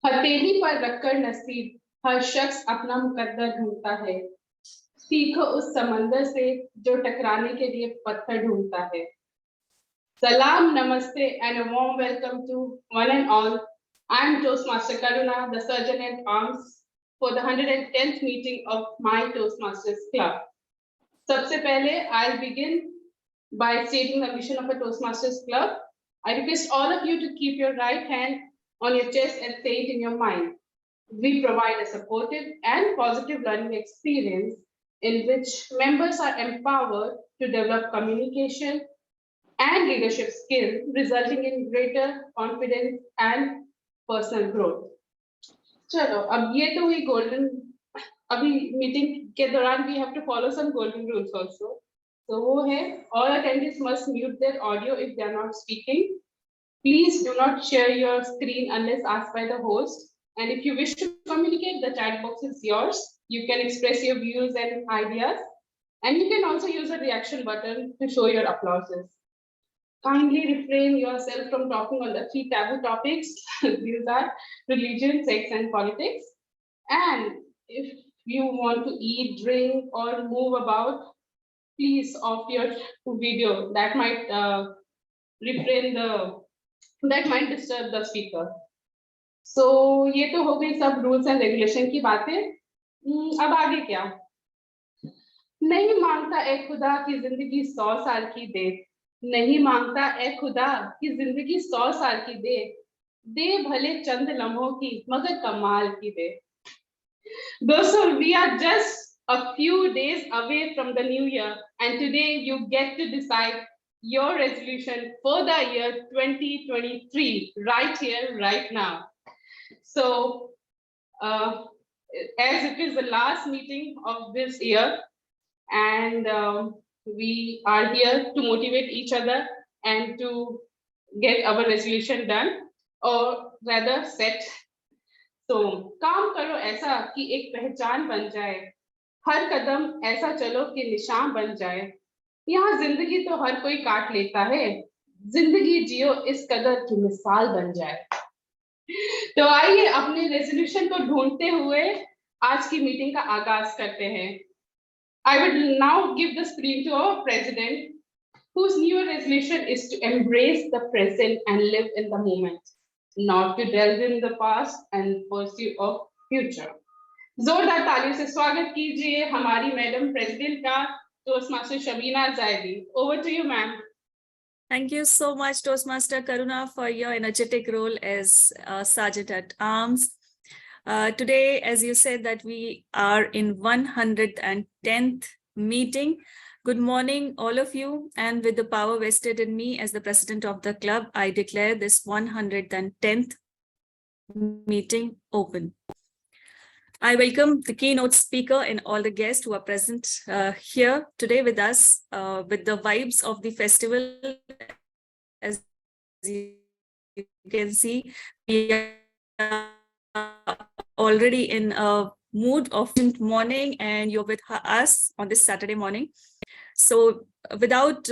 हथेली पर रखकर नसीब हर शख्स अपना मुकद्दर ढूंढता है। सीखो उस समंदर से जो टकराने के लिए पत्थर ढूंढता है। Salam, Namaste, and a warm welcome to one and all. I am Toastmaster Karuna, the Surgeon at Arms, for the 110th meeting of my Toastmasters Club. सबसे पहले, I'll begin by stating the mission of a Toastmasters Club. I request all of you to keep your right hand on your chest and say it in your mind. We provide a supportive and positive learning experience in which members are empowered to develop communication and leadership skills, resulting in greater confidence and personal growth. चलो, अब ये तो हुई golden. अभी meeting के दौरान we have to follow some golden rules also. So वो है, all attendees must mute their audio if they are not speaking. Please do not share your screen unless asked by the host. And if you wish to communicate, the chat box is yours. You can express your views and ideas. And you can also use the reaction button to show your applauses. Kindly refrain yourself from talking on the 3 taboo topics. These are religion, sex, and politics. And if you want to eat, drink, or move about, please off your video. That might that might disturb the speaker. So ये तो हो गई सब rules and regulation की बातें. अब आगे क्या? नहीं मांगता ए खुदा की जिंदगी 100 साल की दे. नहीं मांगता ए खुदा की जिंदगी 100 साल की दे. दे भले चंद लम्हों की मगर कमाल की दे. दोस्तों, we are just a few days away from the new year, and today you get to decide your resolution for the year 2023 right here, right now. So, as it is the last meeting of this year, and we are here to motivate each other and to get our resolution done, or rather set. So, काम करो ऐसा कि एक पहचान बन जाए. हर कदम ऐसा चलो कि निशान बन जाए. यहाँ जिंदगी तो हर कोई काट लेता है. जिंदगी जियो इस कदर की मिसाल बन जाए. तो आइए अपने रेजोल्यूशन को ढूंढते हुए आज की मीटिंग का आगाज करते हैं. I would now give the screen to our president, whose new resolution is to embrace the present and live in the moment, not to delve in the past and pursue of future. जोरदार तालियों से स्वागत कीजिए हमारी madam president का, टोस्टमास्टर Shabina जायदी. Over to you, ma'am. Thank you so much, Toastmaster Karuna, for your energetic role as Sergeant at Arms. Today, as you said, that we are in 110th meeting. Good morning, all of you. And with the power vested in me as the president of the club, I declare this 110th meeting open. I welcome the keynote speaker and all the guests who are present here today with us with the vibes of the festival. As you can see, we are already in a mood of morning and you're with us on this Saturday morning. So without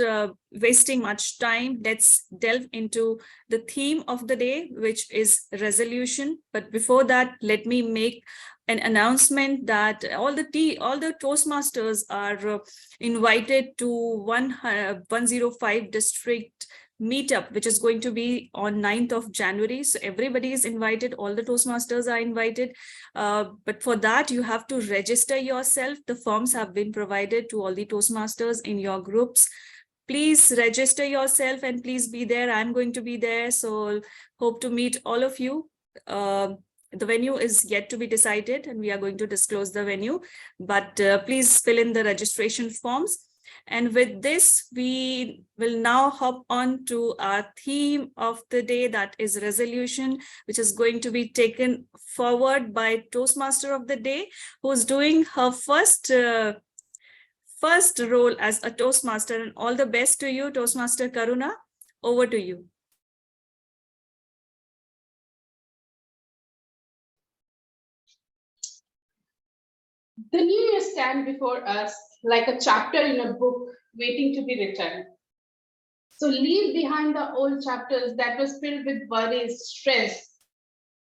wasting much time, let's delve into the theme of the day, which is resolution. But before that, let me make an announcement that all the Toastmasters are invited to 105 district meetup, which is going to be on 9th of January. So everybody is invited. All the Toastmasters are invited. But for that, you have to register yourself. The forms have been provided to all the Toastmasters in your groups. Please register yourself and please be there. I'm going to be there. So hope to meet all of you. The venue is yet to be decided and we are going to disclose the venue, but please fill in the registration forms. And with this, we will now hop on to our theme of the day, that is resolution, which is going to be taken forward by Toastmaster of the day, who's doing her first role as a Toastmaster. And all the best to you, Toastmaster Karuna. Over to you. The new year stands before us like a chapter in a book waiting to be written. So leave behind the old chapters that was filled with worries, stress,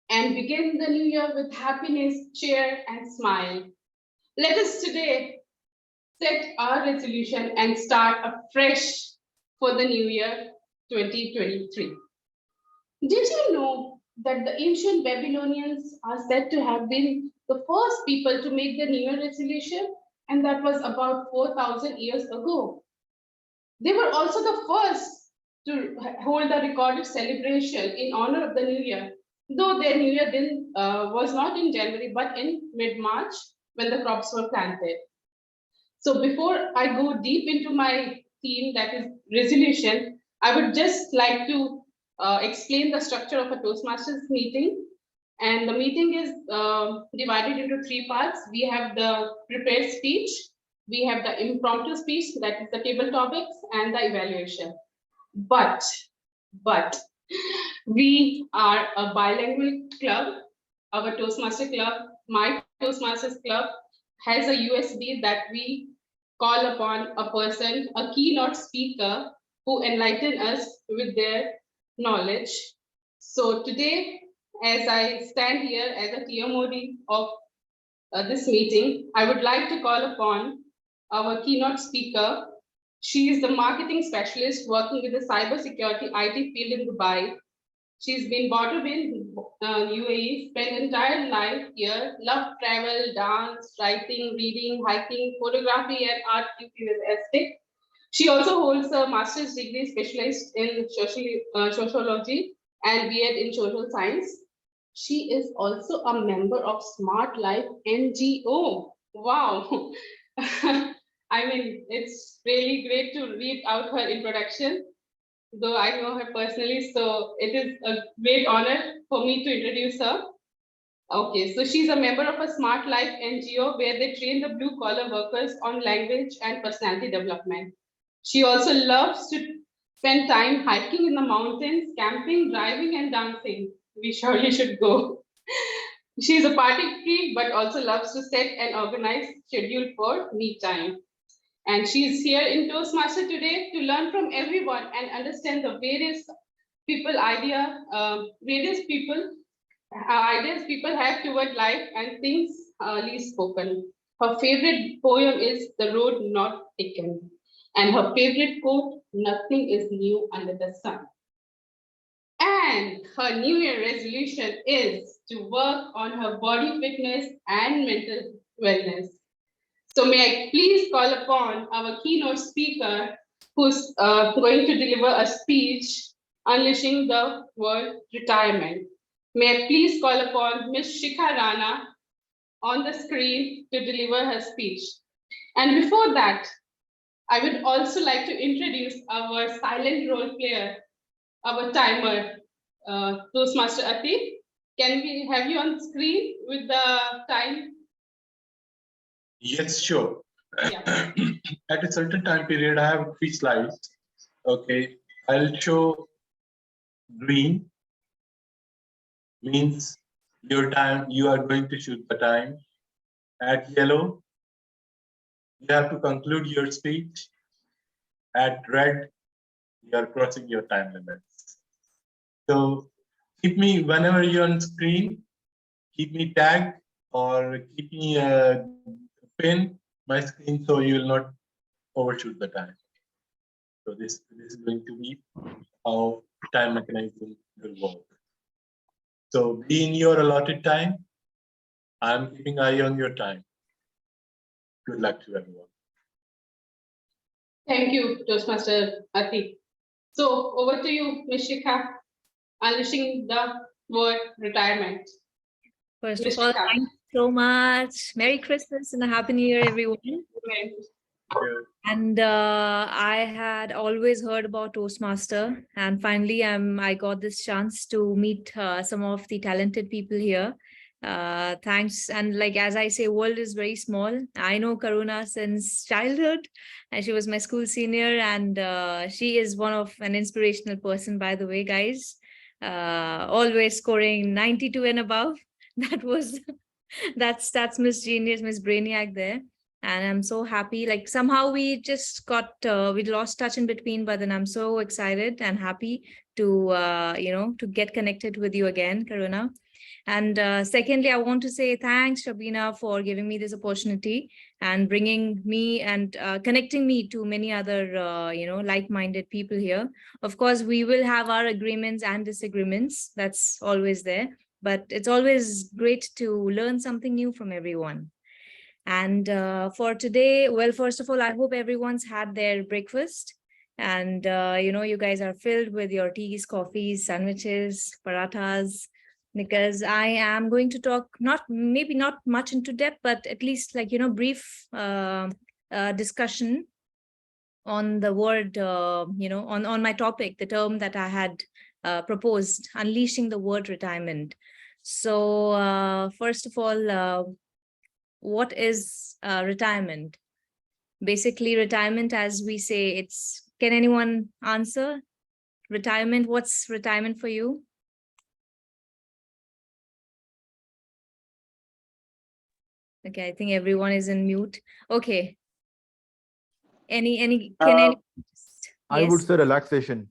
and begin the new year with happiness, cheer, and smile. Let us today set our resolution and start afresh for the new year 2023. Did you know that the ancient Babylonians are said to have been the first people to make the New Year resolution? And that was about 4,000 years ago. They were also the first to hold a recorded celebration in honor of the New Year, though their New Year was not in January, but in mid-March when the crops were planted. So before I go deep into my theme, that is resolution, I would just like to explain the structure of a Toastmasters meeting. And the meeting is divided into three parts. We have the prepared speech, we have the impromptu speech, that is the table topics, and the evaluation. But we are a bilingual club. Our Toastmaster club, my Toastmasters club, has a USB that we call upon a person, a keynote speaker, who enlighten us with their knowledge. So today, as I stand here as a TMOD of this meeting, I would like to call upon our keynote speaker. She is the marketing specialist working with the cybersecurity IT field in Dubai. She's been brought up in UAE, spent entire life here, loved travel, dance, writing, reading, hiking, photography, and art enthusiastic. She also holds a master's degree specialized in sociology and B.Ed in social science. She is also a member of Smart Life NGO. Wow. I mean, it's really great to read out her introduction, though I know her personally, so it is a great honor for me to introduce her. Okay, so she's a member of a Smart Life NGO where they train the blue collar workers on language and personality development. She also loves to spend time hiking in the mountains, camping, driving, and dancing. We surely should go. She's a party freak, but also loves to set an organized schedule for me time. And she's here in Toastmaster today to learn from everyone and understand the various ideas people have toward life and things least spoken. Her favorite poem is The Road Not Taken. And her favorite quote, nothing is new under the sun. And her New Year resolution is to work on her body fitness and mental wellness. So may I please call upon our keynote speaker who's going to deliver a speech unleashing the word retirement. May I please call upon Ms.Shika Rana on the screen to deliver her speech. And before that, I would also like to introduce our silent role player, our timer, Toastmaster Ati. Can we have you on screen with the time? Yes, sure. Yeah. At a certain time period, I have 3 slides. Okay, I'll show green means your time, you are going to shoot the time. At yellow, you have to conclude your speech. At red, you are crossing your time limits. So keep me, whenever you're on screen, keep me tagged or keep me pin my screen so you will not overshoot the time. So this is going to be how time mechanism will work. So be in your allotted time. I'm keeping eye on your time. Good luck to everyone. Thank you, Toastmaster Ati. So over to you, Ms.Shika, unleashing the word retirement. First Ms. of all, Shika. thank you so much. Merry Christmas and a Happy New Year, everyone. And I had always heard about Toastmaster, and finally I got this chance to meet some of the talented people here. Thanks. And like, as I say, world is very small. I know Karuna since childhood, and she was my school senior, and she is one of an inspirational person, by the way, guys. Always scoring 92 and above. That was that's Miss Genius, Miss Brainiac there. And I'm so happy. Like somehow we just got, we lost touch in between, but then I'm so excited and happy to, to get connected with you again, Karuna. And secondly, I want to say thanks, Shabina, for giving me this opportunity and bringing me and connecting me to many other, like-minded people here. Of course, we will have our agreements and disagreements. That's always there. But it's always great to learn something new from everyone. And for today, well, first of all, I hope everyone's had their breakfast. And, you guys are filled with your teas, coffees, sandwiches, parathas, because I am going to talk, maybe not much into depth, but at least like, brief discussion on the word, on my topic, the term that I had proposed, unleashing the word retirement. So first of all, what is retirement? Basically, retirement, as we say, can anyone answer? Retirement, what's retirement for you? Okay, I think everyone is in mute. Okay. I would Yes. say relaxation.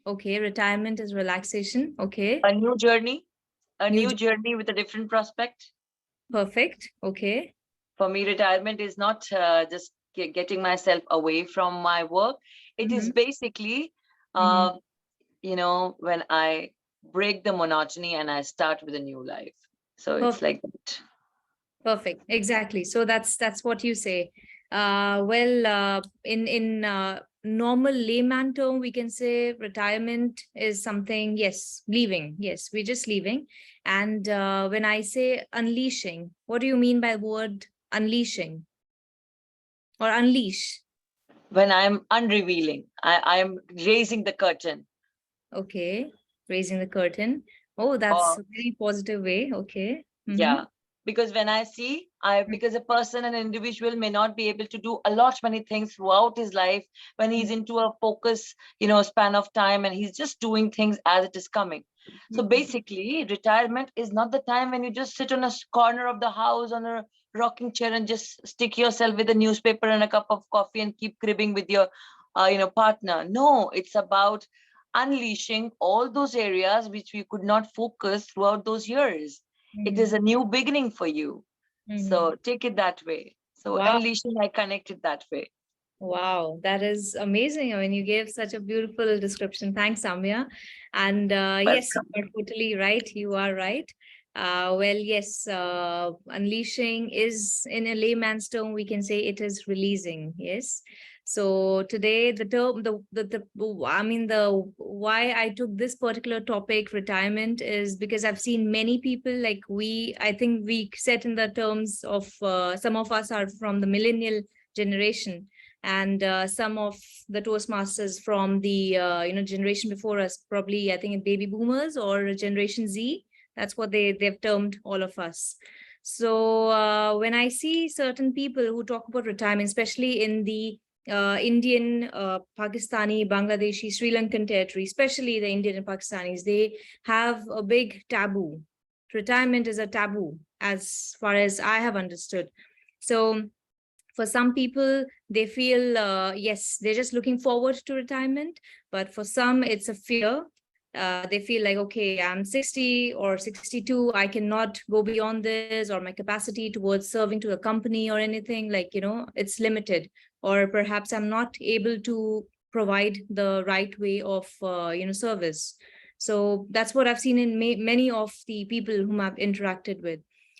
Okay, retirement is relaxation. Okay. A new journey, New new journey with a different prospect. Perfect. Okay. For me, retirement is not just getting myself away from my work. It is basically, when I break the monotony and I start with a new life. So it's like that. Perfect. Exactly. So that's what you say. In normal layman term, we can say retirement is something, yes, leaving. Yes, we're just leaving. And when I say unleashing, what do you mean by word unleashing or unleash? When I'm unrevealing, I'm raising the curtain. Okay, raising the curtain. Oh, that's a very positive way. Okay. Yeah, because when I see, because a person, an individual may not be able to do many things throughout his life when he's into a focus, span of time, and he's just doing things as it is coming. So basically, retirement is not the time when you just sit on a corner of the house on a rocking chair and just stick yourself with a newspaper and a cup of coffee and keep cribbing with your, partner. No, it's about unleashing all those areas which we could not focus throughout those years. It is a new beginning for you. So take it that way. So unleashing, I connect it that way. Wow, that is amazing. I mean, you gave such a beautiful description. Thanks, Samya. And yes, you are totally right. You are right. Yes, unleashing is, in a layman's term, we can say it is releasing. Yes. So today, the term, why I took this particular topic, retirement, is because I've seen many people like I think we set in the terms of some of us are from the millennial generation, and some of the Toastmasters from the generation before us, probably I think baby boomers or Generation Z. That's what they've termed all of us. So when I see certain people who talk about retirement, especially in the Indian, Pakistani, Bangladeshi, Sri Lankan territory, especially the Indian and Pakistanis, they have a big taboo. Retirement is a taboo, as far as I have understood. So for some people, they feel, yes, they're just looking forward to retirement. But for some, it's a fear. They feel like, okay, I'm 60 or 62. I cannot go beyond this, or my capacity towards serving to a company or anything, like, it's limited. Or perhaps I'm not able to provide the right way of, service. So that's what I've seen in many of the people whom I've interacted with.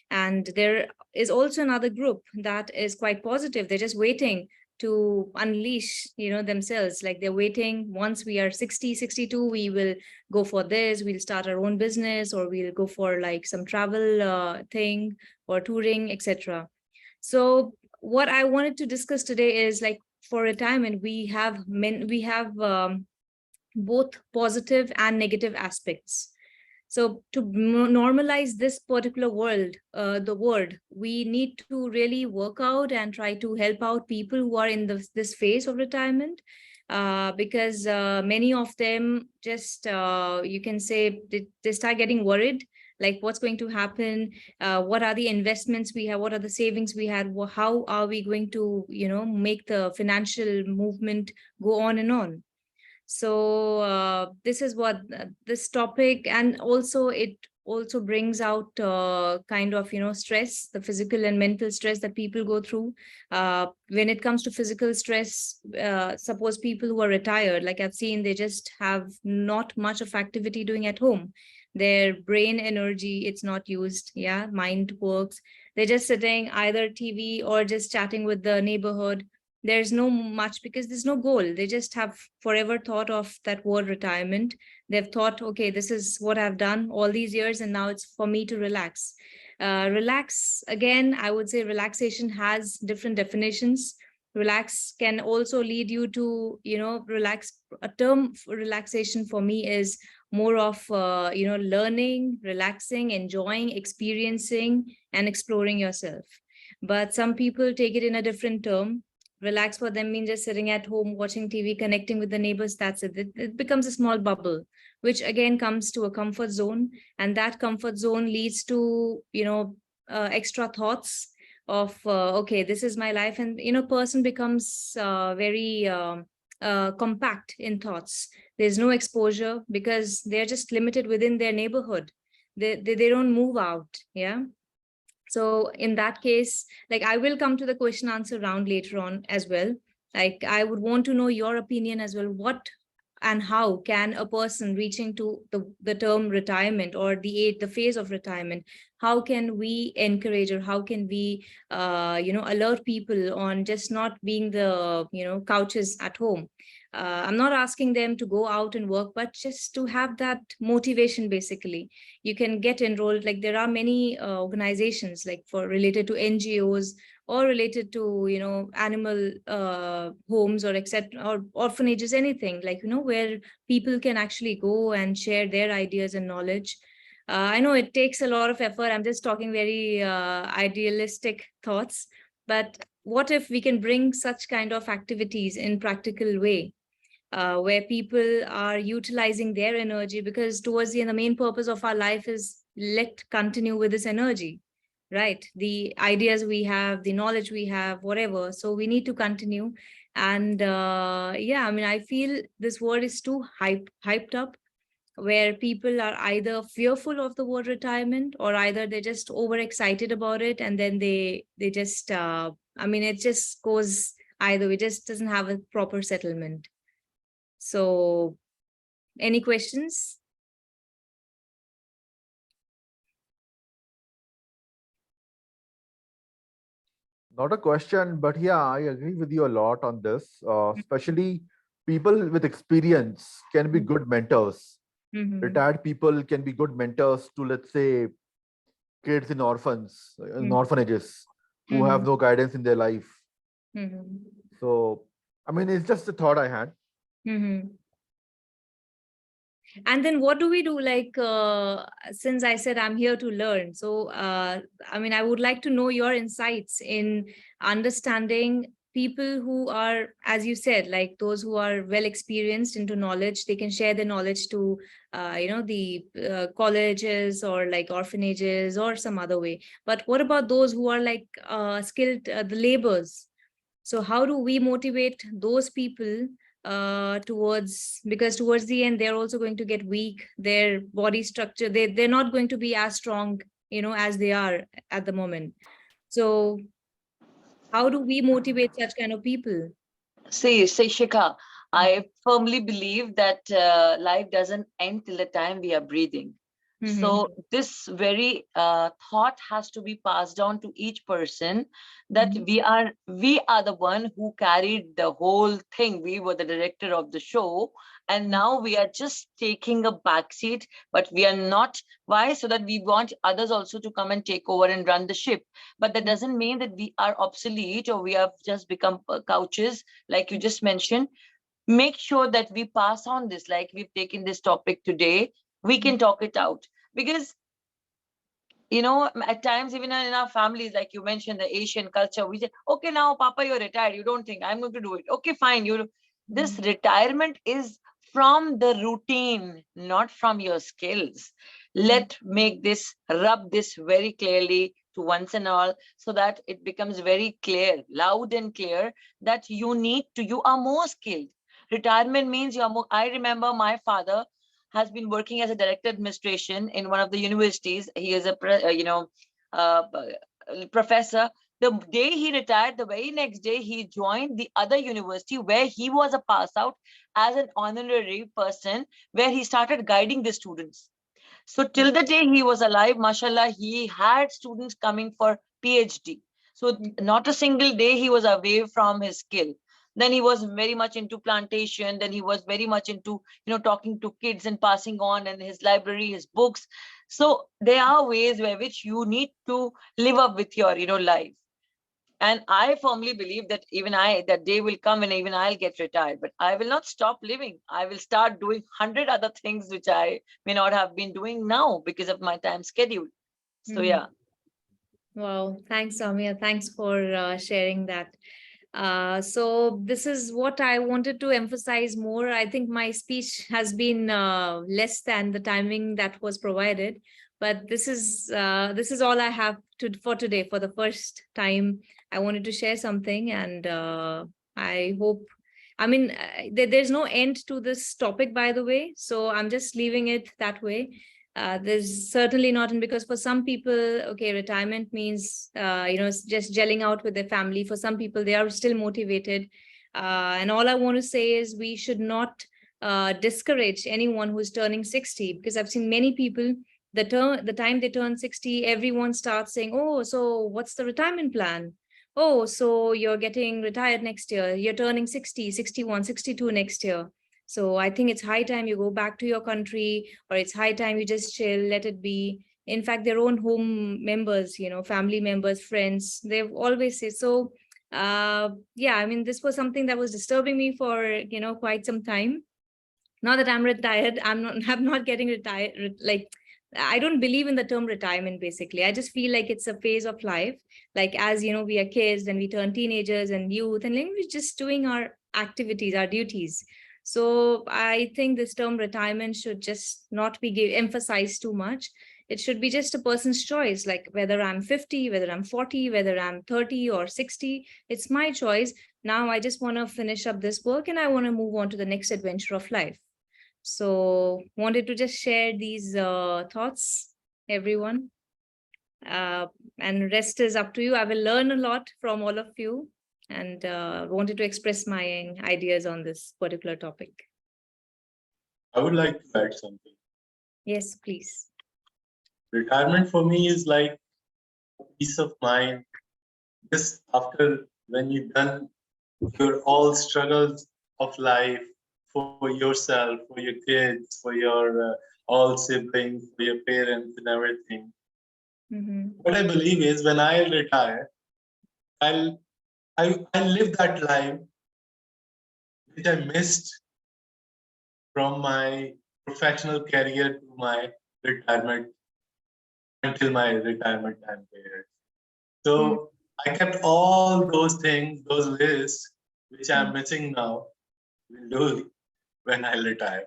And there is also another group that is quite positive. They're just waiting to unleash, themselves. Like they're waiting, once we are 60, 62, we will go for this, we'll start our own business, or we'll go for like some travel thing or touring, etc. So what I wanted to discuss today is, like, for retirement, we have both positive and negative aspects. So to normalize this particular the word, we need to really work out and try to help out people who are in this phase of retirement, because many of them just, you can say, they start getting worried, like what's going to happen, what are the investments we have, what are the savings we had, how are we going to, make the financial movement go on and on. So this is what this topic, and also it also brings out kind of, stress, the physical and mental stress that people go through. When it comes to physical stress, suppose people who are retired, like I've seen, they just have not much of activity doing at home. Their brain energy, it's not used. Yeah, mind works. They're just sitting either TV or just chatting with the neighborhood. There's no much, because there's no goal. They just have forever thought of that word retirement. They've thought, okay, this is what I've done all these years, and now it's for me to relax. Relax, again, I would say relaxation has different definitions. Relax can also lead you to, relax. A term for relaxation for me is more of, learning, relaxing, enjoying, experiencing, and exploring yourself. But some people take it in a different term. Relax for them means just sitting at home, watching TV, connecting with the neighbors. That's it. It becomes a small bubble, which again comes to a comfort zone. And that comfort zone leads to, extra thoughts of, okay, this is my life. And, person becomes very compact in thoughts. There's no exposure because they're just limited within their neighborhood. They don't move out. Yeah. So in that case, like I will come to the question answer round later on as well. Like I would want to know your opinion as well. What and how can a person reaching to the term retirement or the phase of retirement, how can we encourage, or how can we, alert people on just not being the, couches at home? I'm not asking them to go out and work, but just to have that motivation. Basically, you can get enrolled. Like there are many organizations like for related to NGOs or related to, animal homes or etc. or orphanages, anything like, where people can actually go and share their ideas and knowledge. I know it takes a lot of effort. I'm just talking very idealistic thoughts, but what if we can bring such kind of activities in practical way? Where people are utilizing their energy, because towards the end, the main purpose of our life is let continue with this energy, right? The ideas we have, the knowledge we have, whatever. So we need to continue. And yeah, I mean, I feel this word is too hyped up, where people are either fearful of the word retirement, or either they're just overexcited about it. And then they just, I mean, it just goes either way, just doesn't have a proper settlement. So, any questions? Not a question, but yeah, I agree with you a lot on this. Especially people with experience can be good mentors. Retired people can be good mentors to, let's say, kids in orphanages who have no guidance in their life. So, I mean, it's just a thought I had. And then what do we do? Like, since I said I'm here to learn. So, I mean, I would like to know your insights in understanding people who are, as you said, like those who are well experienced into knowledge. They can share their knowledge to, the colleges or like orphanages or some other way. But what about those who are like skilled, the laborers? So how do we motivate those people because towards the end, they're also going to get weak, their body structure, they're not going to be as strong, as they are at the moment. So how do we motivate such kind of people? See, Shika, I firmly believe that life doesn't end till the time we are breathing. So this very thought has to be passed down to each person, that we are the one who carried the whole thing. We were the director of the show, and now we are just taking a back seat, but we are not. Why? So that we want others also to come and take over and run the ship. But that doesn't mean that we are obsolete or we have just become couches, like you just mentioned. Make sure that we pass on this, like we've taken this topic today. We can talk it out, because at times, even in our families, like you mentioned, the Asian culture, we say, okay, now Papa, you're retired, you don't think I'm going to do it. Okay, fine. This retirement is from the routine, not from your skills. Let make this, rub this very clearly to once and all, so that it becomes very clear, loud and clear, that you are more skilled. Retirement means you are more. I remember my father has been working as a director administration in one of the universities. He is a professor. The day he retired, the very next day he joined the other university where he was a pass out as an honorary person, where he started guiding the students. So till the day he was alive, mashallah, he had students coming for PhD. So not a single day he was away from his skill. Then he was very much into plantation. Then he was very much into, talking to kids and passing on, and his library, his books. So there are ways where which you need to live up with your, life. And I firmly believe that that day will come and even I'll get retired, but I will not stop living. I will start doing 100 other things which I may not have been doing now because of my time schedule. So yeah. Wow. Thanks, Soumya. Thanks for sharing that. So this is what I wanted to emphasize more. I think my speech has been less than the timing that was provided, but this is all I have for today. For the first time, I wanted to share something, and I hope. I mean, there's no end to this topic, by the way. So I'm just leaving it that way. There's certainly not, and because for some people, okay, retirement means just gelling out with their family. For some people, they are still motivated, and all I want to say is we should not discourage anyone who's turning 60, because I've seen many people, the time they turn 60, everyone starts saying, oh, so what's the retirement plan? Oh, so you're getting retired next year, you're turning 60, 61, 62 next year. So I think it's high time you go back to your country, or it's high time you just chill, let it be. In fact, their own home members, family members, friends, they've always said so. Yeah, I mean, this was something that was disturbing me for, quite some time. Now that I'm retired, I'm not getting retired. Like, I don't believe in the term retirement, basically. I just feel like it's a phase of life. Like, as we are kids, then we turn teenagers and youth, and then we're just doing our activities, our duties. So I think this term retirement should just not be emphasized too much. It should be just a person's choice, like whether I'm 50, whether I'm 40, whether I'm 30 or 60, it's my choice. Now I just want to finish up this work and I want to move on to the next adventure of life. So wanted to just share these thoughts, everyone. And rest is up to you. I will learn a lot from all of you, and wanted to express my ideas on this particular topic. I would like to add something. Yes, please. Retirement for me is like a peace of mind. Just after when you've done your all struggles of life for yourself, for your kids, for your all siblings, for your parents and everything. What I believe is when I retire, I'll live that life which I missed from my professional career to my retirement, until my retirement time period. So I kept all those things, those lists, which I'm missing now, will do when I retire.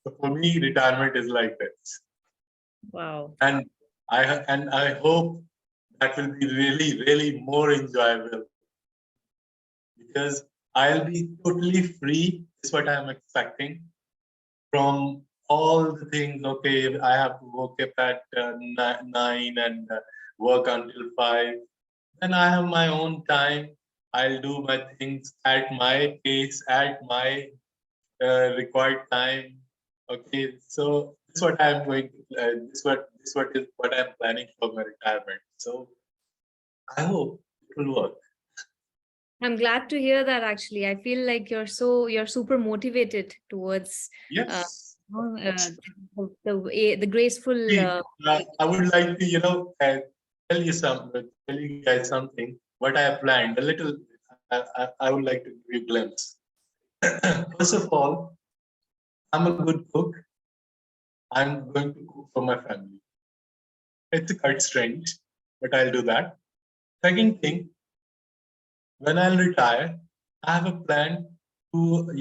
So for me, retirement is like this. Wow. And I hope that will be really, really more enjoyable, because I'll be totally free, is what I'm expecting, from all the things. Okay, I have to wake up at 9 and work until 5. Then I have my own time. I'll do my things at my pace, at my required time. Okay, so this is what I'm going to. This is what I'm planning for my retirement. So I hope it will work. I'm glad to hear that. Actually, I feel like you're super motivated towards Yes. the graceful. I would like to tell you guys something. What I have planned a little. I would like to give you a glimpse. First of all, I'm a good cook. I'm going to cook for my family. It's quite strange, but I'll do that. Second thing, when I'll retire, I have a plan to,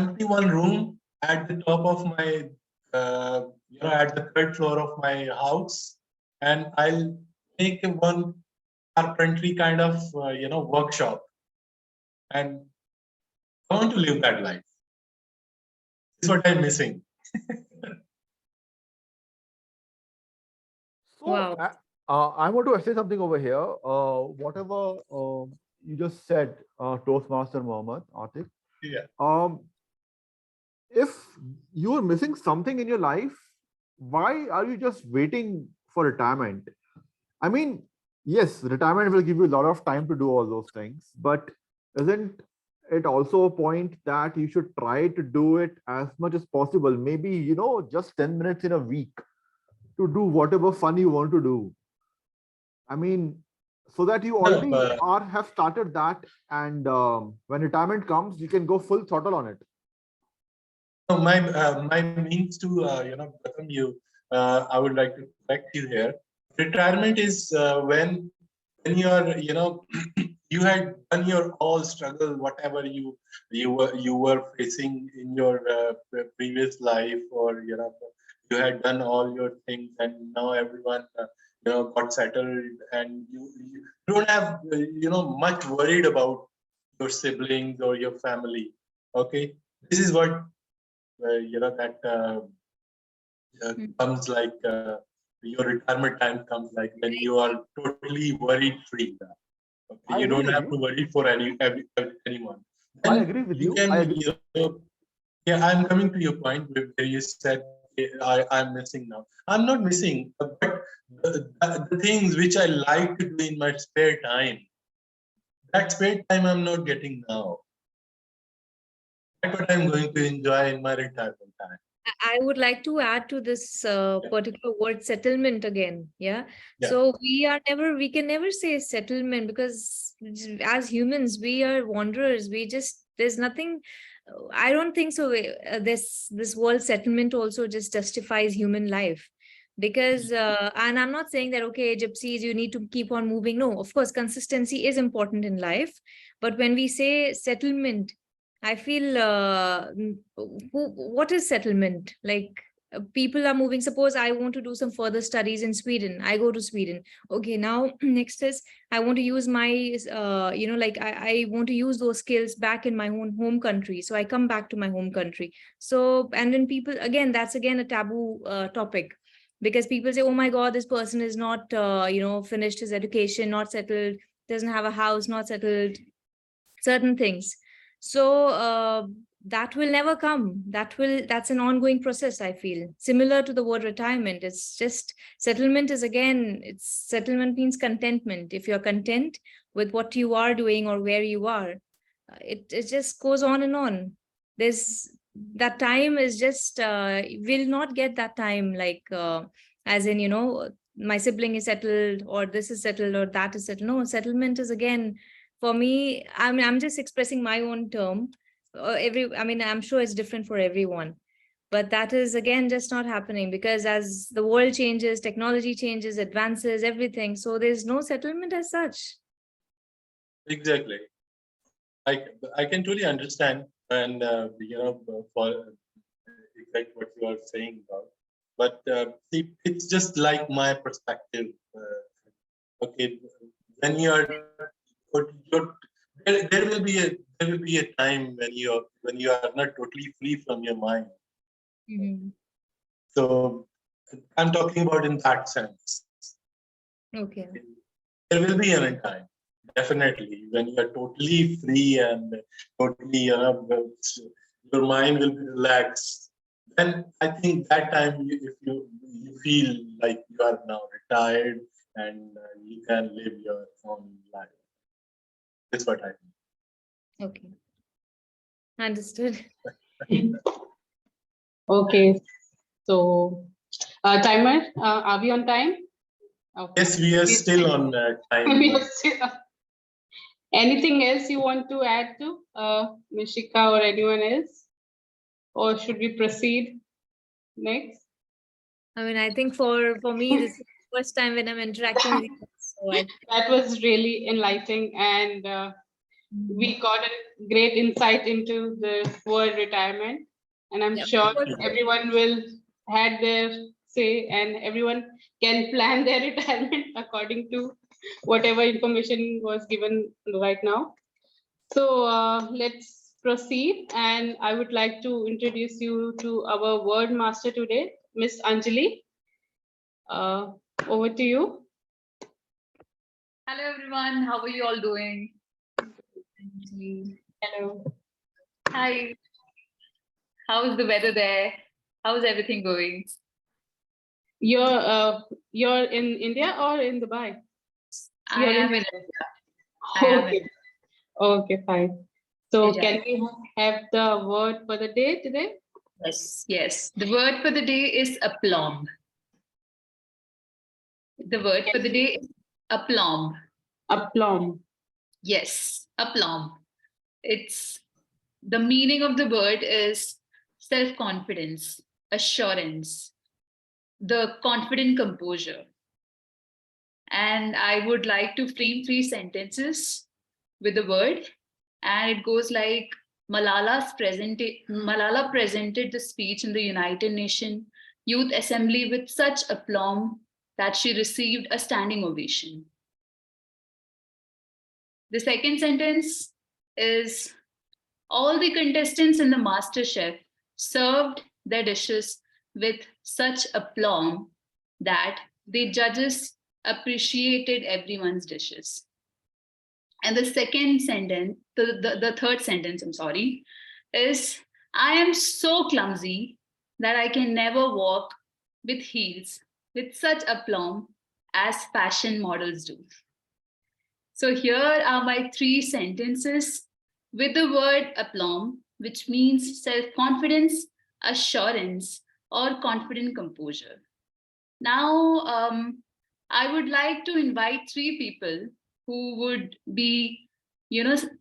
empty one room at the top of my, at the third floor of my house, and I'll make one carpentry kind of, workshop. And I want to live that life. This is what I'm missing. So Wow. I want to say something over here. Whatever you just said, Toastmaster Mohammed Atik. Yeah. If you are missing something in your life, why are you just waiting for retirement? I mean, yes, retirement will give you a lot of time to do all those things, but isn't it also a point that you should try to do it as much as possible? Maybe, just 10 minutes in a week to do whatever fun you want to do. I mean, so that you already have started that, and when retirement comes, you can go full throttle on it. So my means to Pratham, I would like to correct you here. Retirement is when you are you had done your all struggle, whatever you were facing in your previous life, or you had done all your things, and now everyone got settled, and you don't have much worried about your siblings or your family. Okay, this is what that comes like your retirement time comes like when you are totally worried free. Okay? You don't have to worry for anyone. Then I agree with you. can, yeah, I'm coming to your point where you said I'm missing now. I'm not missing, but the things which I like to do in my spare time, that spare time I'm not getting now. That's what I'm going to enjoy in my retirement time. I would like to add to this particular word settlement again. Yeah. Yeah. So we can never say settlement, because as humans, we are wanderers. There's nothing, I don't think so. This word settlement also just justifies human life. Because, and I'm not saying that, okay, gypsies, you need to keep on moving. No, of course, consistency is important in life. But when we say settlement, I feel, what is settlement? Like, people are moving. Suppose I want to do some further studies in Sweden. I go to Sweden. Okay, now next is I want to use my, I want to use those skills back in my own home country. So I come back to my home country. So, and then people, again, that's again a taboo topic. Because people say, oh my God, this person is not, finished his education, not settled, doesn't have a house, not settled, certain things. So that will never come. That's an ongoing process, I feel. Similar to the word retirement, it's just settlement is settlement means contentment. If you're content with what you are doing or where you are, it just goes on and on. That time is just, will not get that time, like, as in, my sibling is settled, or this is settled, or that is settled. No, settlement is again, for me, I'm just expressing my own term. I'm sure it's different for everyone, but that is again just not happening, because as the world changes, technology changes, advances, everything. So there's no settlement as such. Exactly. I can truly understand, and for exactly what you are saying about. But see, it's just like my perspective. Okay, when there will be a time when you are not totally free from your mind. Mm-hmm. So I'm talking about in that sense. Okay. There will be a time, definitely, when you are totally free and totally, your mind will be relaxed. Then I think that time, if you feel like you are now retired and you can live your own life. That's what I think. Okay. Understood. Okay. So, timer, are we on time? Okay. Yes, we are still on time. Anything else you want to add to Ms.Shika or anyone else? Or should we proceed next? I think for me, this is the first time when I'm interacting with you. So that was really enlightening, and we got a great insight into the word retirement, and I'm Yeah, sure was- everyone will had their say, and everyone can plan their retirement according to whatever information was given right now. So let's proceed, and I would like to introduce you to our word master today, Miss Anjali. Over to you. Hello everyone, how are you all doing? Hello. Hi, how's the weather there? How's everything going? You're in India or in Dubai? I You're am in India. I am in Okay. Okay, fine. So India. can we have the word for the day today? Yes. The word for the day is aplomb. The word for the day is aplomb. Aplomb. Yes, aplomb. It's the meaning of the word is self-confidence, assurance, the confident composure. And I would like to frame 3 sentences with the word. And it goes like Malala presented the speech in the United Nations Youth Assembly with such aplomb that she received a standing ovation. The second sentence is all the contestants in the MasterChef served their dishes with such aplomb that the judges appreciated everyone's dishes. And the second sentence, the third sentence, I'm sorry, is I am so clumsy that I can never walk with heels with such aplomb as fashion models do. So here are my 3 sentences with the word aplomb, which means self-confidence, assurance, or confident composure. Now, I would like to invite 3 people who would be,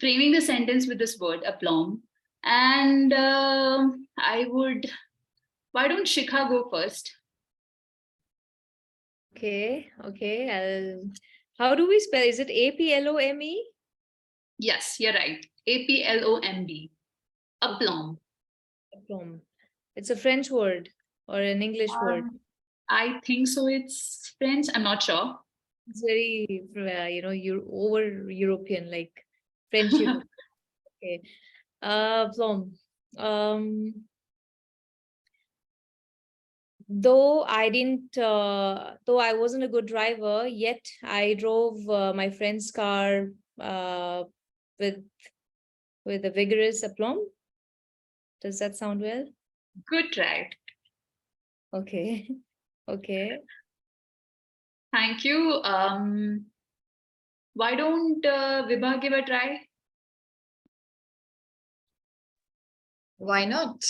framing the sentence with this word aplomb. And why don't Shikha go first? Okay. How do we spell? Is it A-P-L-O-M-E? Yes, you're right. A-P-L-O-M-B. Aplomb. Aplomb. It's a French word or an English word. I think so. It's French. I'm not sure. It's very, you're over European, like French Europe. Okay. Aplomb. Though I wasn't a good driver, yet I drove my friend's car with a vigorous aplomb. Does that sound well? Good try. Okay. Okay. Thank you. Why don't Vibha give a try? Why not?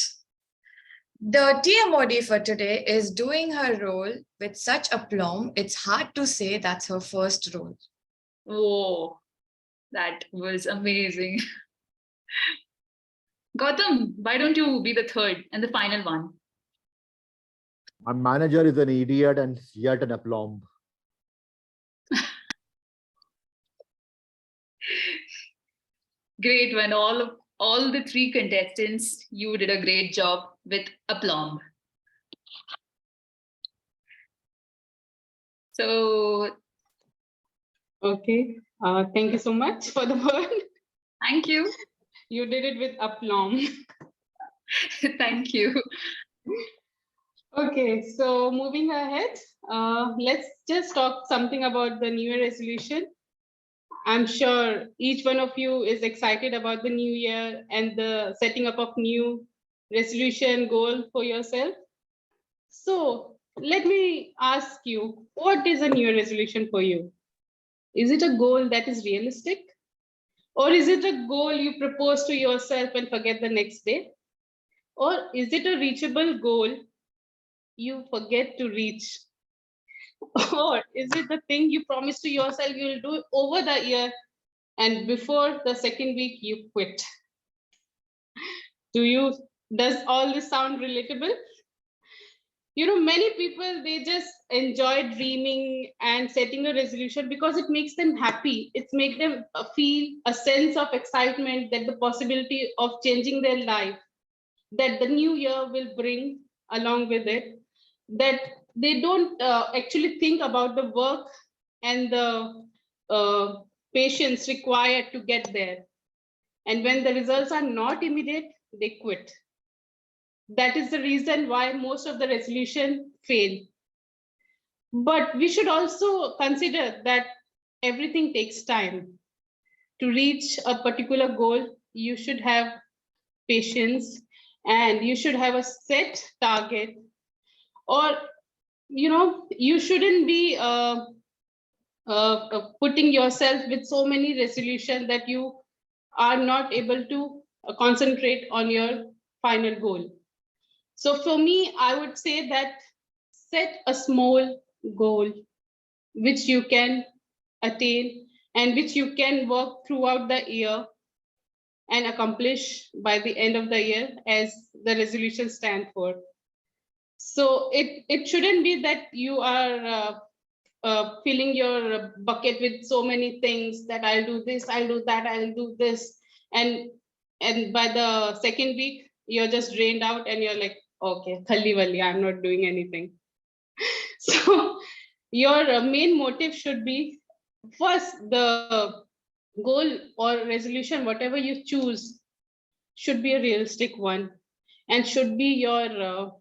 The TMOD for today is doing her role with such aplomb, it's hard to say that's her first role. Whoa, that was amazing. Gautam, why don't you be the third and the final one? My manager is an idiot and yet an aplomb. Great one. All the 3 contestants, you did a great job with aplomb. So, Okay. Thank you so much for the word. thank you. You did it with aplomb. Thank you. Okay, so moving ahead, let's just talk something about the New Year resolution. I'm sure each one of you is excited about the new year and the setting up of new resolution goal for yourself. So let me ask you, what is a New Year resolution for you? Is it a goal that is realistic? Or is it a goal you propose to yourself and forget the next day? Or is it a reachable goal you forget to reach? Or is it the thing you promise to yourself you will do over the year and before the second week you quit? Does all this sound relatable? many people, they just enjoy dreaming and setting a resolution because it makes them happy. It makes them feel a sense of excitement that the possibility of changing their life, that the new year will bring along with it, that they don't actually think about the work and the patience required to get there. And when the results are not immediate, they quit. That is the reason why most of the resolution fail. But we should also consider that everything takes time. To reach a particular goal, you should have patience and you should have a set target, or you shouldn't be putting yourself with so many resolutions that you are not able to concentrate on your final goal. So for me, I would say that set a small goal which you can attain and which you can work throughout the year and accomplish by the end of the year as the resolution stand for. So it shouldn't be that you are filling your bucket with so many things that I'll do this, I'll do that, I'll do this. And by the second week, you're just drained out and you're like, okay, khalli walli, I'm not doing anything. So your main motive should be, first, the goal or resolution, whatever you choose, should be a realistic one and should be your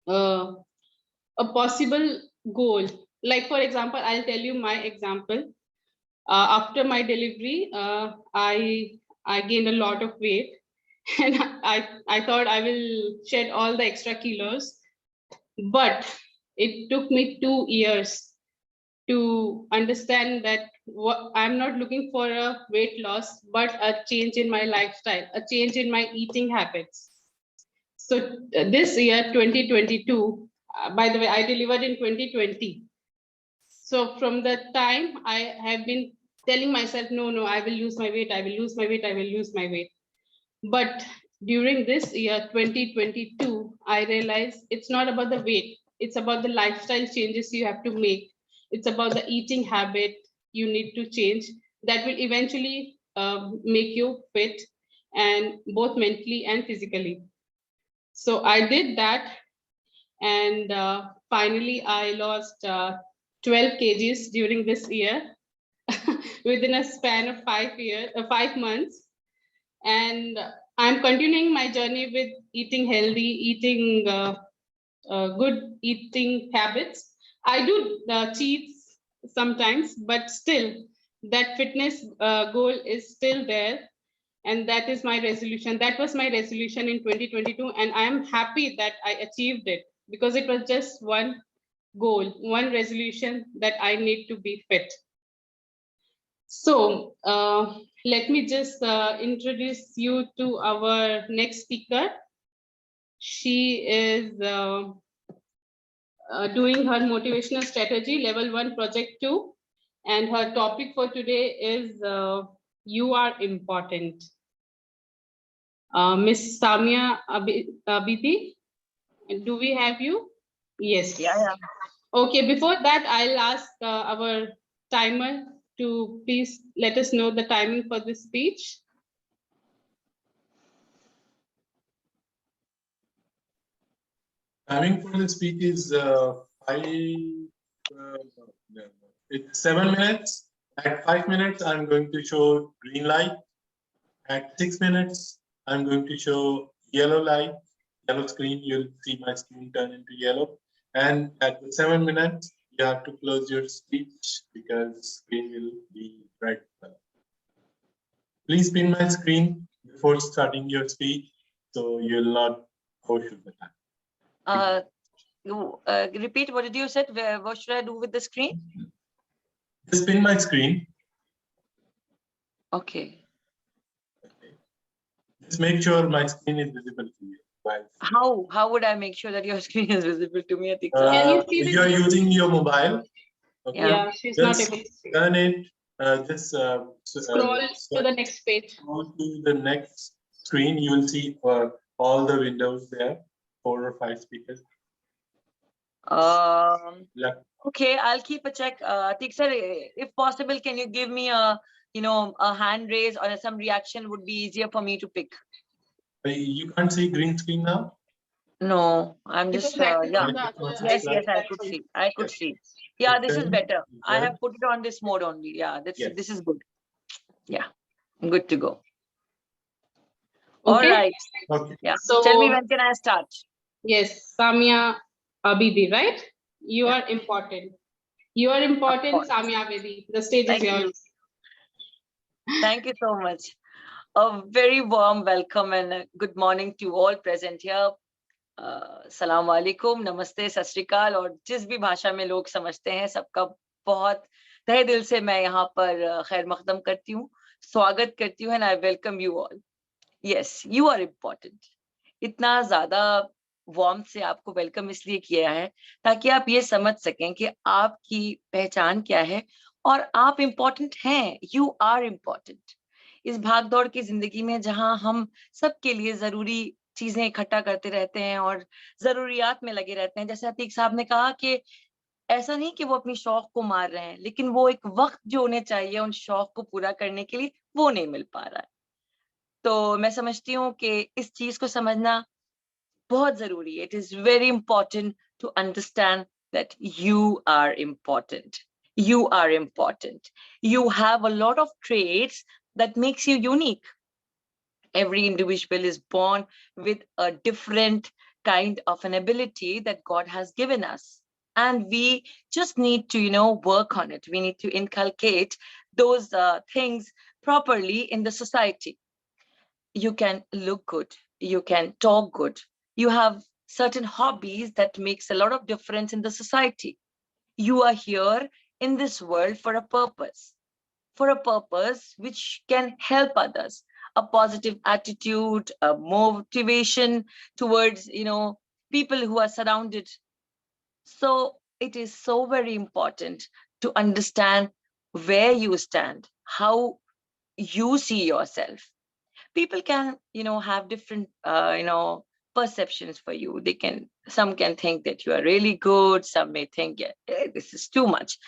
a possible goal. Like, for example, I'll tell you my example. After my delivery, I gained a lot of weight, and I thought I will shed all the extra kilos, but it took me 2 years to understand that I'm not looking for a weight loss, but a change in my lifestyle, a change in my eating habits. So this year, 2022, by the way, I delivered in 2020. So from the time I have been telling myself, no, I will lose my weight, I will lose my weight, I will lose my weight. But during this year, 2022, I realized it's not about the weight. It's about the lifestyle changes you have to make. It's about the eating habit you need to change that will eventually make you fit, and both mentally and physically. So I did that, and finally I lost 12 kgs during this year within a span of 5 months. And I'm continuing my journey with eating healthy, eating good eating habits. I do cheats sometimes, but still that fitness goal is still there. And that is my resolution. That was my resolution in 2022. And I'm happy that I achieved it because it was just one goal, one resolution that I need to be fit. So let me just introduce you to our next speaker. She is doing her motivational strategy level 1 project 2, and her topic for today is you are important. Ms. Samia Abidi, do we have you? Yes. Yeah. Okay, before that, I'll ask our timer to please let us know the timing for this speech. Timing for the speech is it's 7 minutes. At 5 minutes, I'm going to show green light. At 6 minutes, I'm going to show yellow light, yellow screen. You'll see my screen turn into yellow. And at the 7 minutes, you have to close your speech because screen will be red color. Please pin my screen before starting your speech so you'll not overshoot the time. Repeat, what did you say? What should I do with the screen? Just pin my screen. Okay. Just make sure my screen is visible to you. How would I make sure that your screen is visible to me? You're using your mobile. Okay. Yeah, she's just not able to see. Turn it. Scroll to the next page. Scroll to the next screen. You will see all the windows there, 4 or 5 speakers. Luck. Okay, I'll keep a check. Atik sir, if possible, can you give me a, a hand raise or some reaction would be easier for me to pick. You can't see green screen now? No, I'm just, yeah. Yes, Slide. I could see. I could Yes. see. Yeah, this is Okay. better. I Good. have put it on this mode only. Yeah, Yes. this is good. Yeah, good to go. All Okay. right. Okay. Yeah. So Tell me, when can I start? yes, Samya Abidi, right? You Yeah. are important. You are important, course. Samya Abidi. The stage Thank is you. yours. Thank you so much. A very warm welcome and a good morning to all present here. सलाम वालेकुम, नमस्ते, सत श्री अकाल और जिस भी भाषा में लोग समझते हैं सबका बहुत तहे दिल से मैं यहाँ पर खैर मकदम करती हूँ, स्वागत करती हूँ, and I welcome you all. Yes, you are important. इतना ज्यादा वार्म से आपको वेलकम इसलिए किया है ताकि आप ये समझ सकें कि आपकी पहचान क्या है और आप इम्पोर्टेंट हैं. You are important. इस भाग दौड़ की जिंदगी में जहां हम सबके लिए जरूरी चीजें इकट्ठा करते रहते हैं और जरूरियात में लगे रहते हैं, जैसे अतीक साहब ने कहा कि ऐसा नहीं कि वो अपनी शौक को मार रहे हैं, लेकिन वो एक वक्त जो उन्हें चाहिए उन शौक को पूरा करने के लिए वो नहीं मिल पा रहा है. तो मैं समझती हूँ कि इस चीज को समझना बहुत जरूरी है. It is very important to understand that you are important. You are important. You have a lot of traits that makes you unique. Every individual is born with a different kind of an ability that God has given us. And we just need to, work on it. We need to inculcate those things properly in the society. You can look good. You can talk good. You have certain hobbies that makes a lot of difference in the society. You are here in this world for a purpose which can help others. A positive attitude, a motivation towards, people who are surrounded. So it is so very important to understand where you stand, how you see yourself. People can, have different, perceptions for you. Some can think that you are really good. Some may think, this is too much.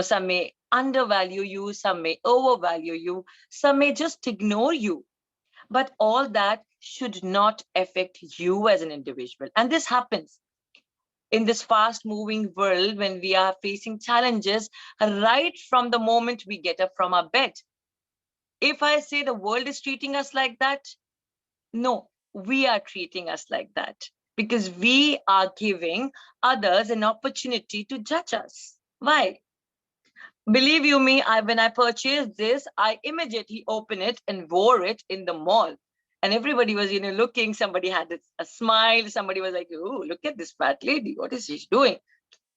Some may undervalue you, some may overvalue you, some may just ignore you. But all that should not affect you as an individual. And this happens in this fast moving world when we are facing challenges right from the moment we get up from our bed. If I say the world is treating us like that, no, we are treating us like that because we are giving others an opportunity to judge us. Why? Believe you me, when I purchased this, I immediately opened it and wore it in the mall. And everybody was, looking, somebody had a smile, somebody was like, oh, look at this fat lady, what is she doing?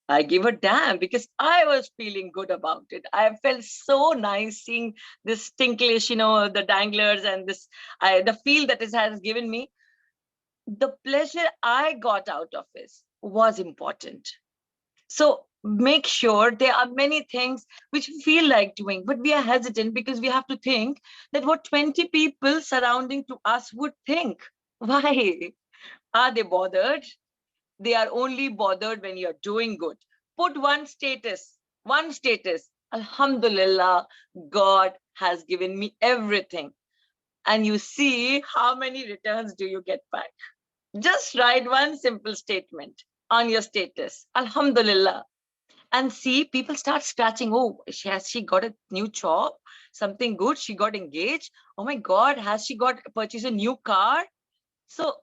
I gave a damn because I was feeling good about it. I felt so nice seeing this tinklish, the danglers and this, the feel that it has given me. The pleasure I got out of it was important. So make sure there are many things which we feel like doing, but we are hesitant because we have to think that what 20 people surrounding to us would think. Why? Are they bothered? They are only bothered when you're doing good. Put one status. Alhamdulillah, God has given me everything. And you see how many returns do you get back. Just write one simple statement on your status. Alhamdulillah. And see, people start scratching. Oh, has she got a new job? Something good? She got engaged? Oh my God, has she purchased a new car? So,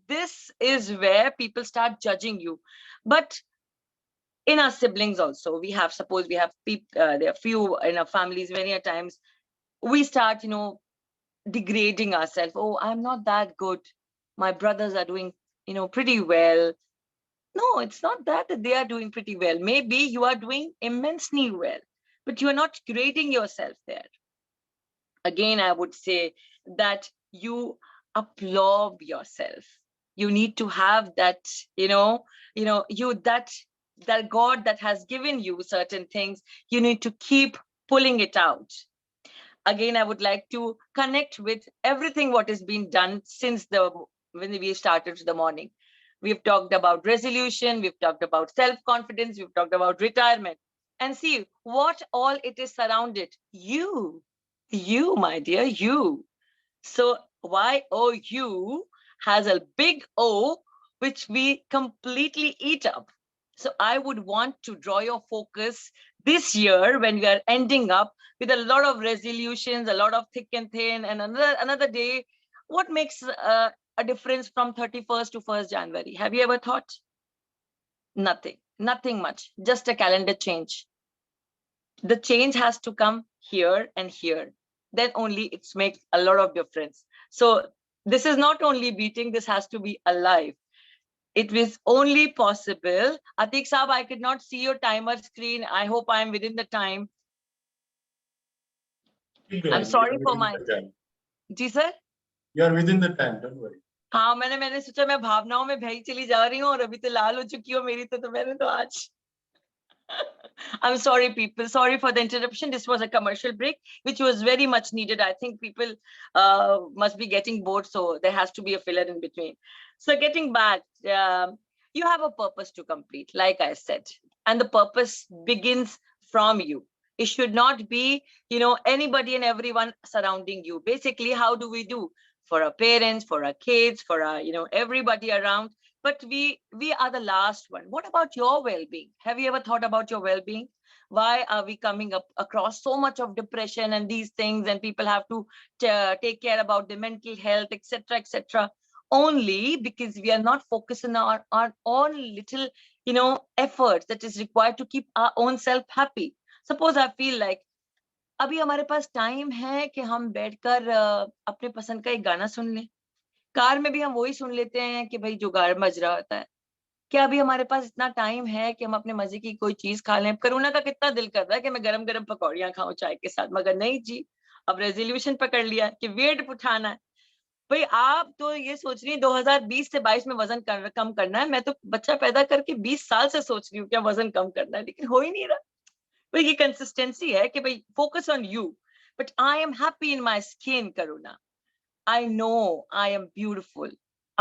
this is where people start judging you. But in our siblings also, suppose we have people, there are few in our families, many a times, we start, degrading ourselves. Oh, I'm not that good. My brothers are doing, pretty well. No, it's not that they are doing pretty well. Maybe you are doing immensely well, but you are not grading yourself there. Again, I would say that you applaud yourself. You need to have that, that God that has given you certain things, you need to keep pulling it out. Again, I would like to connect with everything what has been done since when we started the morning. we've talked about resolution, we've talked about self-confidence, we've talked about retirement. And see what all it is surrounded. You, my dear, you. So YOU has a big O, which we completely eat up. So I would want to draw your focus this year when we are ending up with a lot of resolutions, a lot of thick and thin, and another day. What makes a difference from 31st to 1st January? Have you ever thought? Nothing much, just a calendar change. The change has to come here and here. Then only it makes a lot of difference. So this is not only beating, this has to be alive. It was only possible. Atik Saab, I could not see your timer screen. I hope I am within the time. I'm sorry for my... जी sir? You are within the time, don't worry. हाँ, मैंने सोचा मैं भावनाओं में भई चली जा रही हूँ और अभी तो लाल हो चुकी हो मेरी तो मैंने तो आज I'm sorry, people. Sorry for the interruption. This was a commercial break, which was very much needed. I think people must be getting bored, so there has to be a filler in between. So getting back, you have a purpose to complete, like I said, and the purpose begins from you. It should not be, anybody and everyone surrounding you. Basically, how do we do? For our parents, for our kids, for our, everybody around. But we are the last one. What about your well-being? Have you ever thought about your well-being? Why are we coming up across so much of depression and these things, and people have to take care about their mental health, etc., etc. Only because we are not focusing on our own little, efforts that is required to keep our own self happy. Suppose I feel like अभी हमारे पास time है कि हम बैठकर अपने पसंद का एक गाना सुन लें. कार में भी हम वही सुन लेते हैं कि भाई जो गाना बज रहा होता है. क्या अभी हमारे पास इतना टाइम है कि हम अपने मजे की कोई चीज खा लें? करुणा का कितना दिल कर रहा है कि मैं गरम गरम पकौड़ियां खाऊं चाय के साथ, मगर नहीं जी, अब रेजोल्यूशन पकड़ लिया कि वेट उठाना है. भाई आप तो ये सोच रही है 2020 से 22 में वजन कम करना है. मैं तो बच्चा पैदा करके 20 साल से सोच रही हूँ क्या वजन कम करना है, लेकिन हो ही नहीं रहा. भाई ये कंसिस्टेंसी है कि भाई focus on you. But I am happy in my skin, Karuna. I know I am beautiful.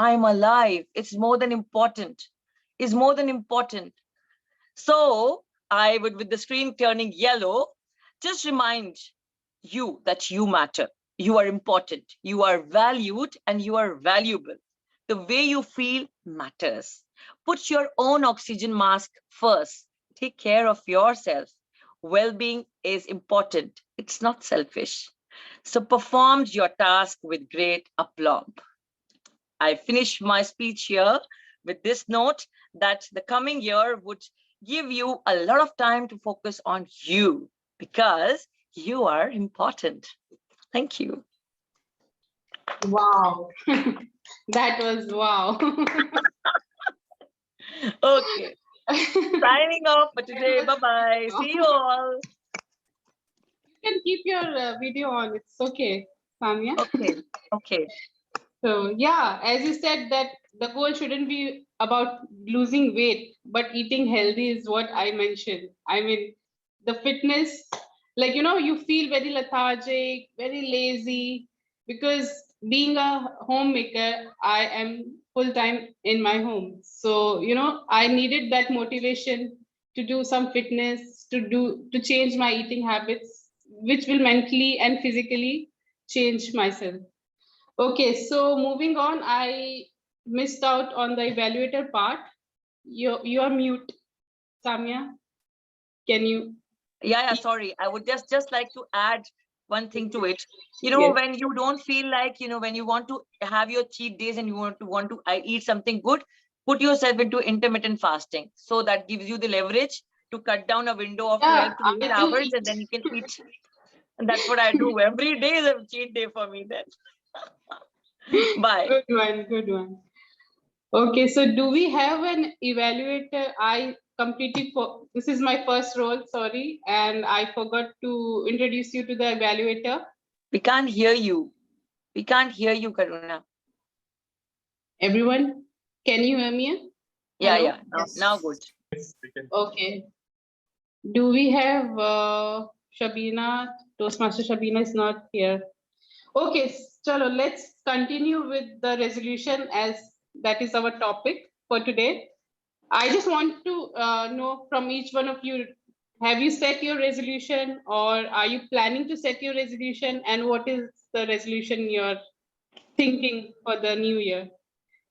I am alive. It's more than important. It's more than important. So I would, with the screen turning yellow, just remind you that you matter. You are important. You are valued and you are valuable. The way you feel matters. Put your own oxygen mask first. Take care of yourself. Well-being is important. It's not selfish. So performed your task with great aplomb. I finish my speech here with this note that the coming year would give you a lot of time to focus on you because you are important. Thank you. Wow. That was wow. Okay. Signing off for today. Bye-bye. See you all. You can keep your video on. It's okay, Samia. Okay. So yeah, as you said, that the goal shouldn't be about losing weight, but eating healthy is what I mentioned. I mean, the fitness, like, you feel very lethargic, very lazy, because being a homemaker, I am full-time in my home. So, I needed that motivation to do some fitness, to change my eating habits, which will mentally and physically change myself. Okay, so moving on, I missed out on the evaluator part. You are mute, Samia. Can you? Yeah, sorry. I would just like to add one thing to it. Yes. When you don't feel like, when you want to have your cheat days and you want to eat something good, put yourself into intermittent fasting. So that gives you the leverage to cut down a window of 12 to 8 hours, and then you can eat. And that's what I do. Every day is a cheat day for me then. Bye. Good one. Okay, so do we have an evaluator? I completely, this is my first role, sorry, and I forgot to introduce you to the evaluator. We can't hear you. We can't hear you, Karuna. Everyone, can you hear me? Yeah, Hello? yeah. Now good. Okay. Do we have Shabina? Toastmaster Shabina is not here. Okay, chalo, let's continue with the resolution as that is our topic. for today. I just want to know from each one of you, have you set your resolution or are you planning to set your resolution, and what is the resolution you're thinking for the new year?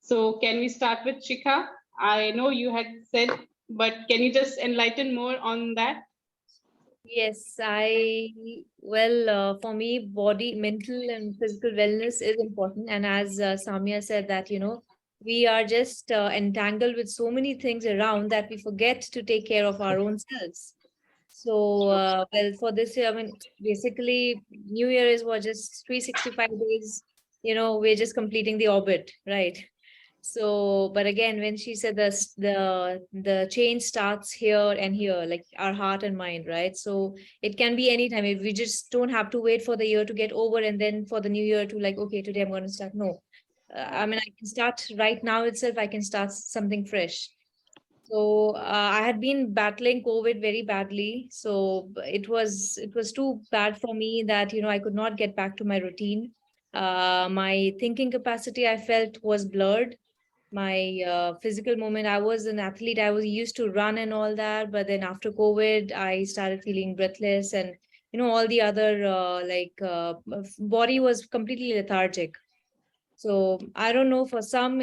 So can we start with Shika? I know you had said, but can you just enlighten more on that? Yes, for me, body, mental and physical wellness is important. And as Samya said that, we are just entangled with so many things around that we forget to take care of our own selves. So, for this year, I mean, basically, New Year is what, just 365 days, we're just completing the orbit, right? So, but again, when she said the change starts here and here, like our heart and mind, right? So it can be anytime. If we just don't have to wait for the year to get over and then for the new year to like, okay, today I'm going to start. No, I mean, I can start right now itself. I can start something fresh. So I had been battling COVID very badly. So it was too bad for me that I could not get back to my routine. My thinking capacity I felt was blurred. My physical movement, I was an athlete, I was used to run and all that, but then after COVID I started feeling breathless, and all the other body was completely lethargic. So I don't know, for some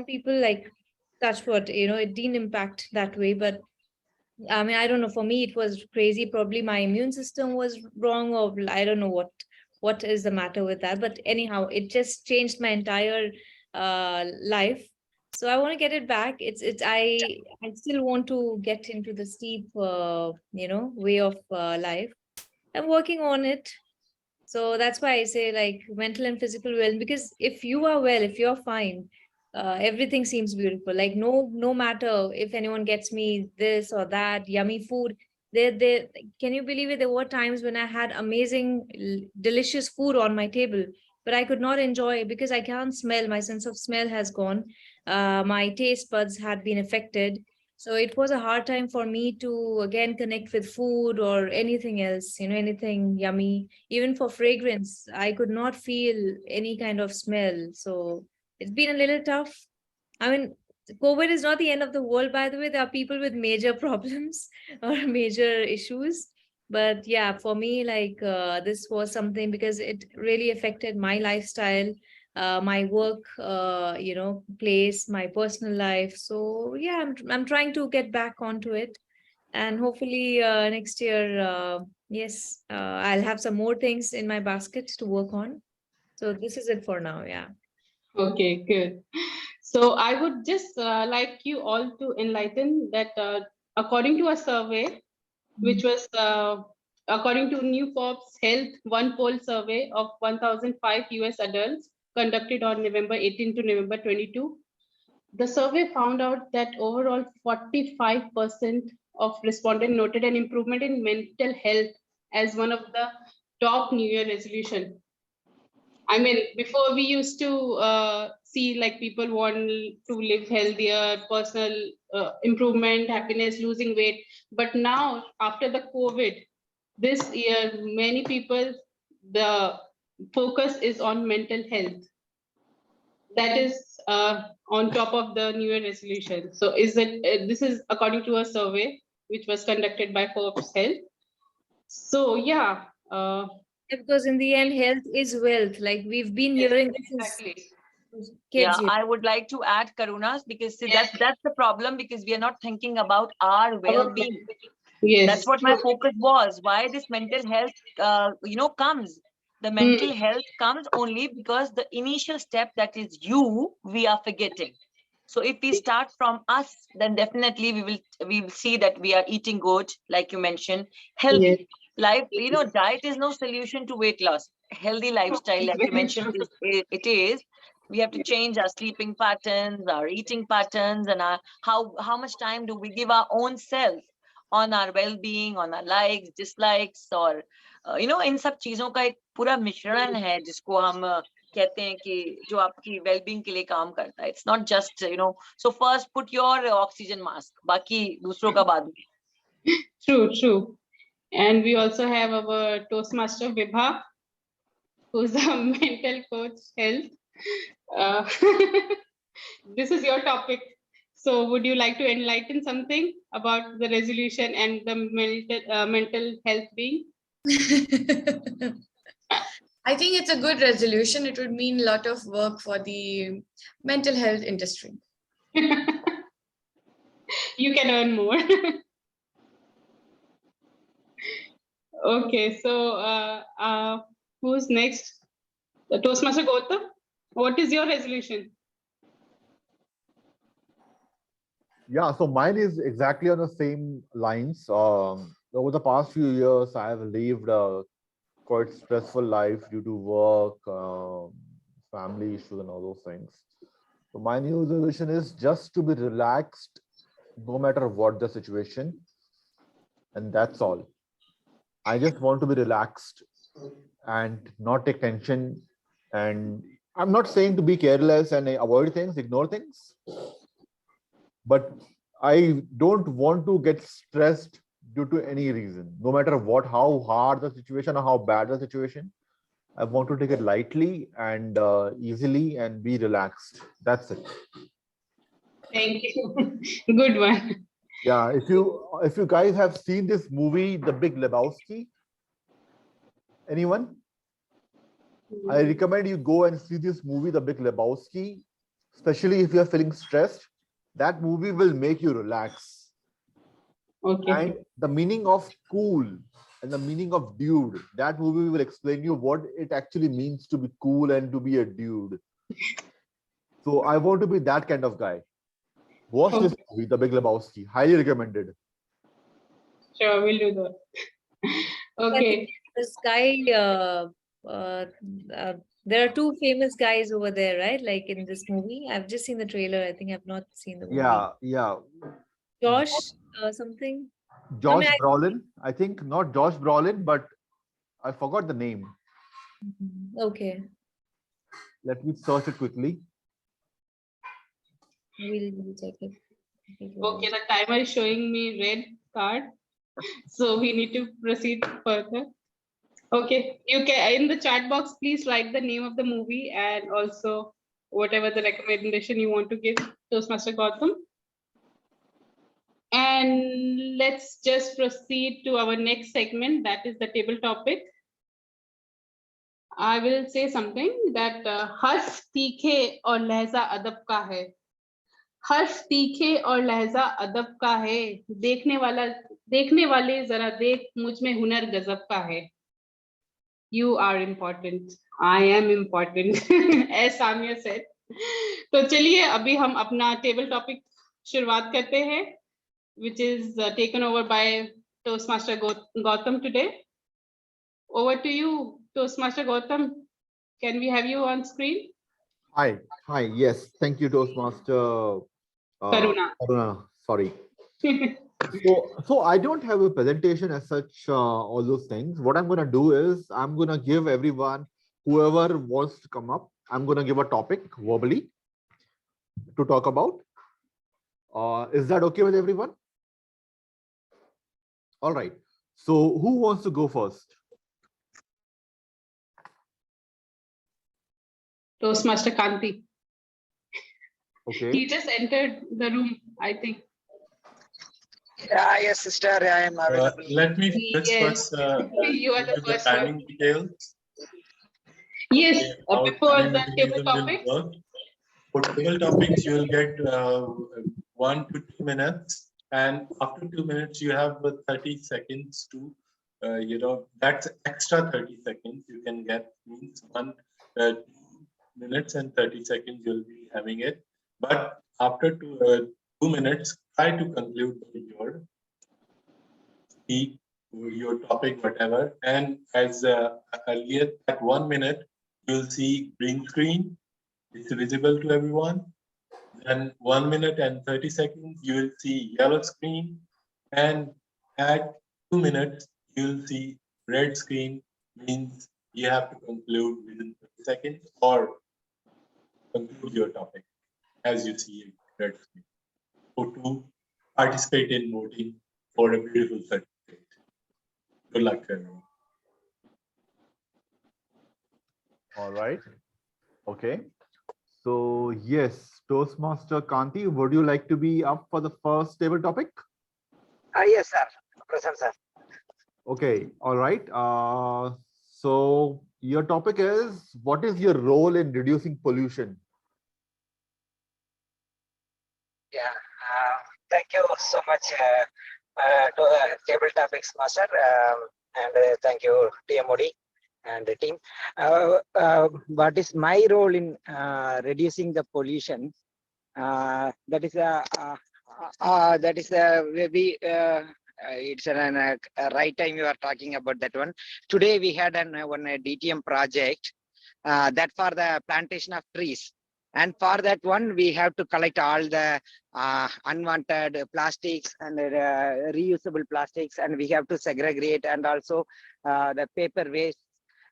people, like, touch what, it didn't impact that way, but I mean, I don't know. For me, it was crazy. Probably my immune system was wrong, or I don't know what is the matter with that. But anyhow, it just changed my entire life. So I want to get it back. I still want to get into the steep way of life. I'm working on it. So that's why I say, like, mental and physical well, because if you are well, if you're fine, everything seems beautiful. Like, no matter if anyone gets me this or that yummy food, there can you believe it? There were times when I had amazing, delicious food on my table, but I could not enjoy it because I can't smell. My sense of smell has gone. My taste buds had been affected. So it was a hard time for me to again connect with food or anything else, anything yummy. Even for fragrance, I could not feel any kind of smell. So it's been a little tough. I mean, COVID is not the end of the world, by the way. There are people with major problems or major issues. But yeah, for me, like, this was something because it really affected my lifestyle, my work, place, my personal life. So yeah, I'm trying to get back onto it, and hopefully next year, yes, I'll have some more things in my basket to work on. So this is it for now. Yeah. Okay, good. So I would just like you all to enlighten that according to a survey, which was according to New Forbes Health One Poll survey of 1,005 US adults conducted on November 18 to November 22, the survey found out that overall 45% of respondents noted an improvement in mental health as one of the top New Year resolution. I mean, before we used to see like people want to live healthier, personal improvement, happiness, losing weight. But now, after the COVID, this year, many people, the focus is on mental health. That is on top of the New Year resolution. So is it, this is according to a survey which was conducted by Forbes Health. So yeah. Because in the end, health is wealth. Like, we've been hearing this Exactly. as Yeah, kids. I would like to add, Karuna, because see, that's the problem, because we are not thinking about our well-being. Yes. That's what my focus was. Why this mental health, comes. The mental health comes only because the initial step, that is you, we are forgetting. So if we start from us, then definitely we will see that we are eating good, like you mentioned, healthy. Yes. Life, diet is no solution to weight loss. Healthy lifestyle, like you mentioned, it is. We have to change our sleeping patterns, our eating patterns, and how much time do we give our own self on our well-being, on our likes, dislikes, or इन सब चीजों का एक पूरा मिश्रण है जिसको हम कहते हैं कि जो आपकी well-being के लिए काम करता है. It's not just so first put your oxygen mask, बाकी दूसरों का बाद में. True. And we also have our Toastmaster Vibha, who's a mental coach health. Uh, this is your topic. So would you like to enlighten something about the resolution and the mental health being? I think it's a good resolution. It would mean a lot of work for the mental health industry. You can earn more. Okay, so who's next? Toastmaster Gautam, what is your resolution? Yeah, so mine is exactly on the same lines. Over the past few years, I have lived a quite stressful life due to work, family issues, and all those things. So my new resolution is just to be relaxed, no matter what the situation, and that's all. I just want to be relaxed and not take tension. And I'm not saying to be careless and avoid things, ignore things, but I don't want to get stressed due to any reason, no matter what, how hard the situation or how bad the situation. I want to take it lightly and easily and be relaxed. That's it. Thank you. Good one. Yeah, if you guys have seen this movie, The Big Lebowski, anyone? I recommend you go and see this movie, The Big Lebowski, especially if you are feeling stressed. That movie will make you relax. Okay. And the meaning of cool and the meaning of dude, that movie will explain you what it actually means to be cool and to be a dude. So I want to be that kind of guy. Watch this movie, The Big Lebowski. Highly recommended. Sure, we'll do that. Okay. This guy, there are two famous guys over there, right? Like in this movie. I've just seen the trailer. I think I've not seen the movie. Yeah. Josh, something. Josh Brolin. I think not Josh Brolin, but I forgot the name. Okay. Let me search it quickly. We'll check it. Okay, the timer is showing me red card. So we need to proceed further. Okay, you can in the chat box, please write the name of the movie and also whatever the recommendation you want to give, Toastmaster Gautam. And let's just proceed to our next segment, that is the table topic. I will say something that हर्ष तीखे और लहजा अदब का है. हर्ष तीखे और लहजा अदब का है. देखने वाले जरा देख मुझ में हुनर गजब का है. You are important. I am important. As Samia said. तो चलिए अभी हम अपना टेबल टॉपिक शुरुआत करते हैं, which is taken over by Toastmaster Gautam today. Over to you, Toastmaster Gautam. Can we have you on screen? Hi. Yes, thank you, Toastmaster Karuna. Sorry. So I don't have a presentation as such, all those things. What I'm going to do is I'm going to give everyone, whoever wants to come up, I'm going to give a topic verbally to talk about. Is that okay with everyone? All right. So who wants to go first? Toastmaster Kanti. Okay. He just entered the room, I think. Yeah, yes, sister, I am available. Let me Yes. first You are the give the first timing one. details. Yes, How before time the table mechanism will topic. work. For table topics, you will get 1 to 2 minutes, and after 2 minutes, you have 30 seconds to, that's extra 30 seconds you can get, means 2 minutes and 30 seconds you'll be having it. But after 2 minutes, try to conclude your speak, your topic, whatever. And as earlier, at 1 minute, you'll see green screen. It's visible to everyone. Then 1 minute and 30 seconds, you will see yellow screen. And at 2 minutes, you'll see red screen, means you have to conclude within 30 seconds or conclude your topic as you see red screen. So to participate in voting for a beautiful certificate. Good luck, everyone. All right. Okay. So yes, Toastmaster Kanti, would you like to be up for the first table topic? Yes, sir. Present, sir. Okay, all right. So your topic is, what is your role in reducing pollution? Yeah. Thank you so much to Table Topics Master, and thank you TMOD and the team. What is my role in reducing the pollution? That is we. It's a right time you are talking about that one. Today we had one DTM project that for the plantation of trees. And for that one, we have to collect all the unwanted plastics and reusable plastics, and we have to segregate, and also the paper waste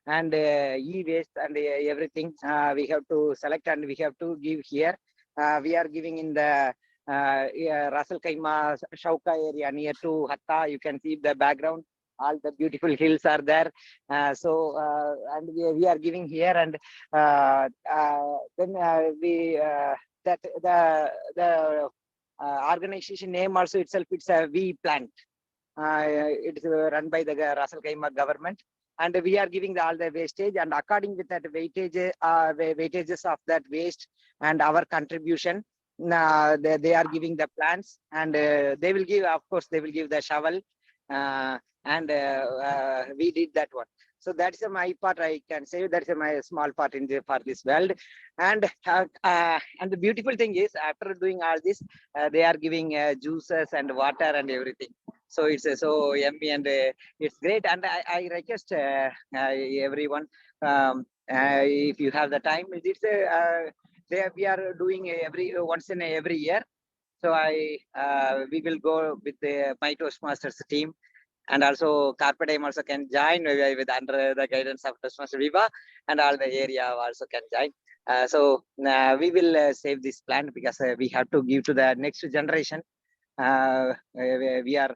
and e-waste and everything. We have to select and we have to give here. We are giving in the Rasal Kaima Shauka area near to Hatta. You can see the background. All the beautiful hills are there. And we are giving here, and then we that the organization name also itself, it's a We Plant. It is run by the Rasal Kaima government, and we are giving all the wastage, and according with that weightage, weightages of that waste and our contribution, they are giving the plants, and they will give, of course, they will give the shovel, and we did that one. So that's my part. I can say that's my small part in for this world. And the beautiful thing is, after doing all this, they are giving juices and water and everything. So it's so yummy, and it's great. And I request everyone, if you have the time, it's we are doing every once in every year. So we will go with my Toastmasters team, and also Carpe Diem also can join with under the guidance of Toastmaster Viva, and all the area also can join. So we will save this plant, because we have to give to the next generation. We are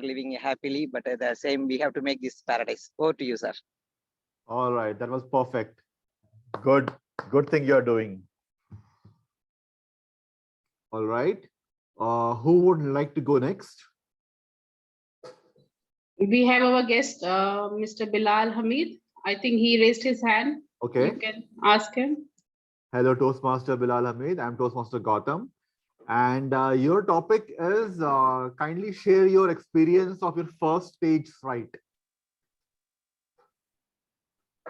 living happily, but the same, we have to make this paradise. Over to you, sir. All right, that was perfect. Good thing you're doing. All right. Who would like to go next? We have our guest, Mr. Bilal Hamid. I think he raised his hand. Okay. You can ask him. Hello, Toastmaster Bilal Hamid. I'm Toastmaster Gautam. And your topic is, kindly share your experience of your first stage fright.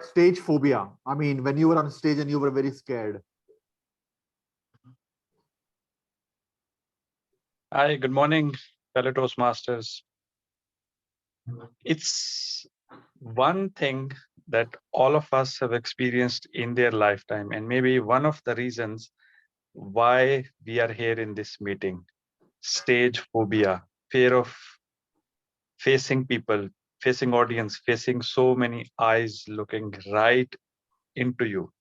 Stage phobia. I mean, when you were on stage and you were very scared. Hi, good morning, fellow Toastmasters. It's one thing that all of us have experienced in their lifetime, and maybe one of the reasons why we are here in this meeting. Stage phobia, fear of facing people, facing audience, facing so many eyes looking right into you.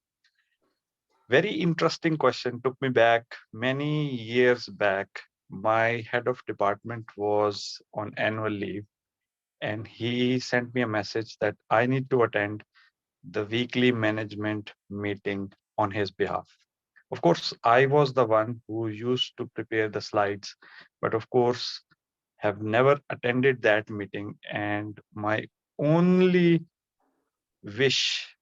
Very interesting question. Took me back many years back. My head of department was on annual leave, and he sent me a message that I need to attend the weekly management meeting on his behalf. Of course, I was the one who used to prepare the slides, but of course, have never attended that meeting. And my only wish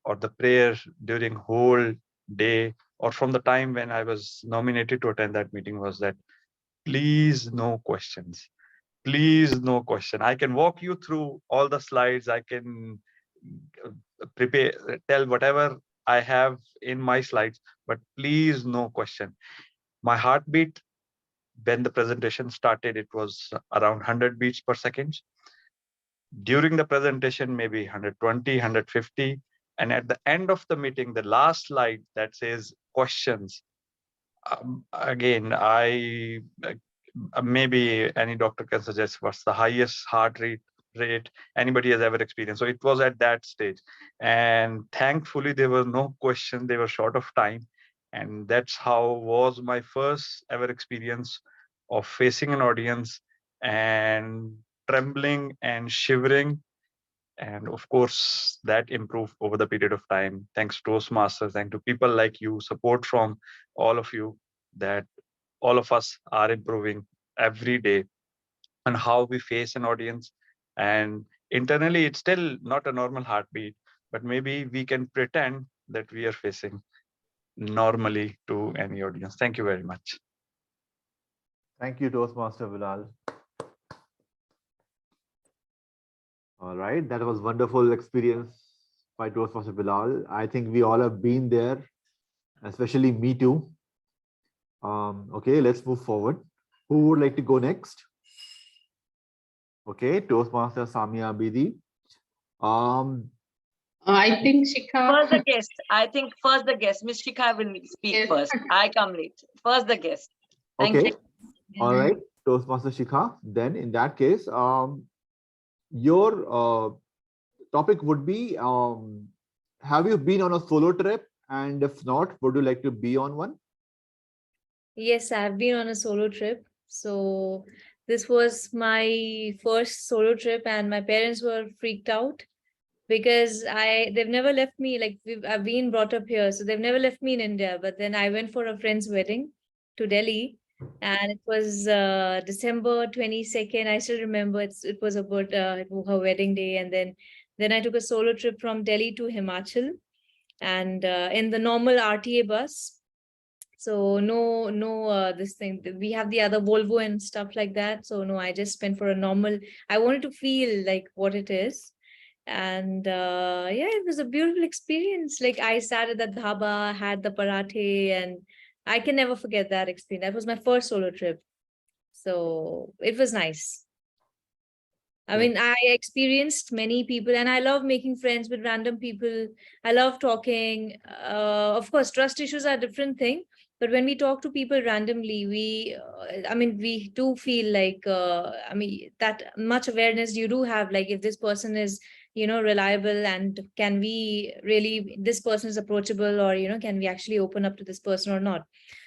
or the prayer during whole day, or from the time when I was nominated to attend that meeting, was that please no questions. Please no question. I can walk you through all the slides. I can prepare, tell whatever I have in my slides, but please no question. My heartbeat when the presentation started, it was around 100 beats per second. During the presentation, maybe 120, 150. And at the end of the meeting, the last slide that says questions, again, maybe any doctor can suggest what's the highest heart rate anybody has ever experienced. So it was at that stage, and thankfully there were no questions. They were short of time, and that's how was my first ever experience of facing an audience and trembling and shivering And of course, that improved over the period of time. Thanks to Toastmasters, thanks to people like you, support from all of you, that all of us are improving every day on how we face an audience. And internally, it's still not a normal heartbeat, but maybe we can pretend that we are facing normally to any audience. Thank you very much. Thank you, Toastmaster Bilal. All right, that was wonderful experience by Toastmaster Bilal. I think we all have been there, especially me too. Okay, let's move forward. Who would like to go next? Okay, Toastmaster Samia Abidi. I think Shika. First the guest. I think first the guest. Ms.Shika will speak Yes. first. I come late. First the guest. Thank Okay, you. all right, Toastmaster Shika. Then in that case, your topic would be, have you been on a solo trip? And if not, would you like to be on one? Yes, I've been on a solo trip. So this was my first solo trip and my parents were freaked out because they've never left me, like I've been brought up here, so they've never left me in India. But then I went for a friend's wedding to Delhi, and it was December 22nd. I still remember it was about her wedding day, and then I took a solo trip from Delhi to Himachal, and in the normal RTA bus. So no, this thing, we have the other Volvo and stuff like that. So no, I just went for a normal, I wanted to feel like what it is. And yeah, it was a beautiful experience. Like I sat at the dhaba, had the parathe, and I can never forget that experience. That was my first solo trip. So it was nice. I mean, I experienced many people and I love making friends with random people. I love talking. Of course, trust issues are a different thing. But when we talk to people randomly, we do feel like, that much awareness you do have, like if this person is, reliable, and can we really, this person is approachable, or, can we actually open up to this person or not?